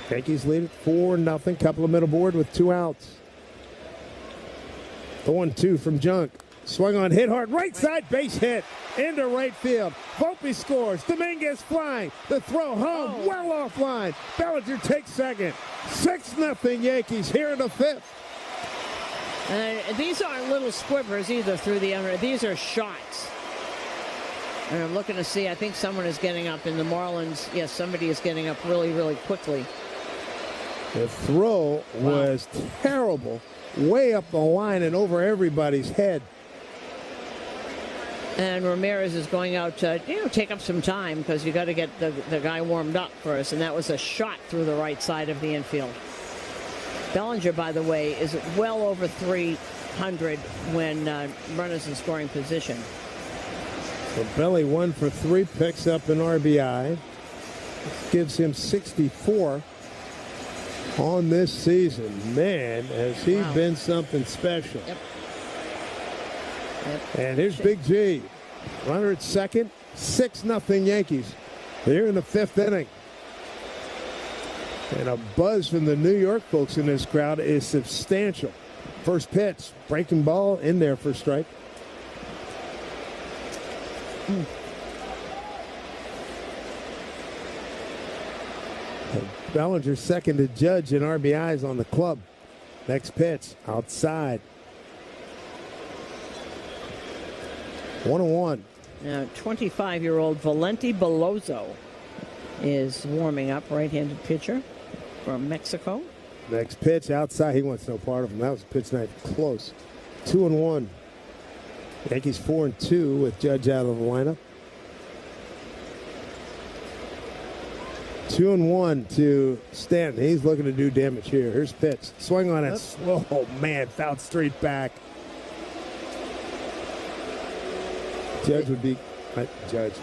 Yankees lead it 4-0. Couple of men aboard with 2 outs. The 1-2 from Junk. Swung on, hit hard, right side, base hit into right field. Volpe scores. Dominguez flying. The throw home, well offline. Bellinger takes second. 6-0 Yankees here in the 5th. These aren't little squibers either through the under. These are shots. And I'm looking to see, I think someone is getting up in the Marlins. Yes, somebody is getting up really, really quickly. The throw was terrible. Way up the line and over everybody's head. And Ramirez is going out to, take up some time because you got to get the guy warmed up first. And that was a shot through the right side of the infield. Bellinger, by the way, is well over 300 when runners in scoring position. So Belly 1 for 3, picks up an RBI. This gives him 64 on this season. Man, has he been something special. Yep. And here's Big G. Runner at second. 6-0 Yankees. Here in the 5th inning. And a buzz from the New York folks in this crowd is substantial. First pitch. Breaking ball in there for a strike. Bellinger second to Judge in RBIs on the club. Next pitch. Outside. 1-1. Now, 25-year-old Valente Beloso is warming up, right-handed pitcher from Mexico. Next pitch outside. He wants no part of him. That was a pitch night close. 2-1. Yankees 4-2 with Judge out of the lineup. 2-1 to Stanton. He's looking to do damage here. Here's pitch. Swing on it. Oh, man. Fouled straight back. Judge would be Judge,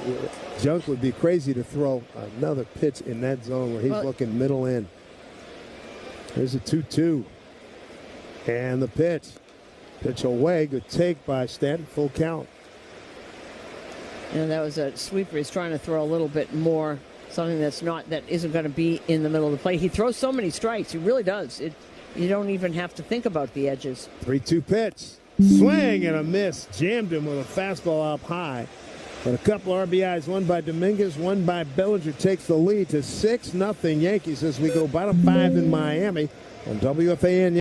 Junk would be crazy to throw another pitch in that zone where he's looking middle in. Here's a 2-2. And the pitch. Pitch away. Good take by Stanton. Full count. And that was a sweeper. He's trying to throw a little bit more, something that isn't going to be in the middle of the plate. He throws so many strikes. He really does. You don't even have to think about the edges. 3-2 pitch. Swing and a miss. Jammed him with a fastball up high. But a couple RBIs, one by Dominguez, one by Bellinger, takes the lead to 6-0 Yankees as we go bottom 5 in Miami on WFAN.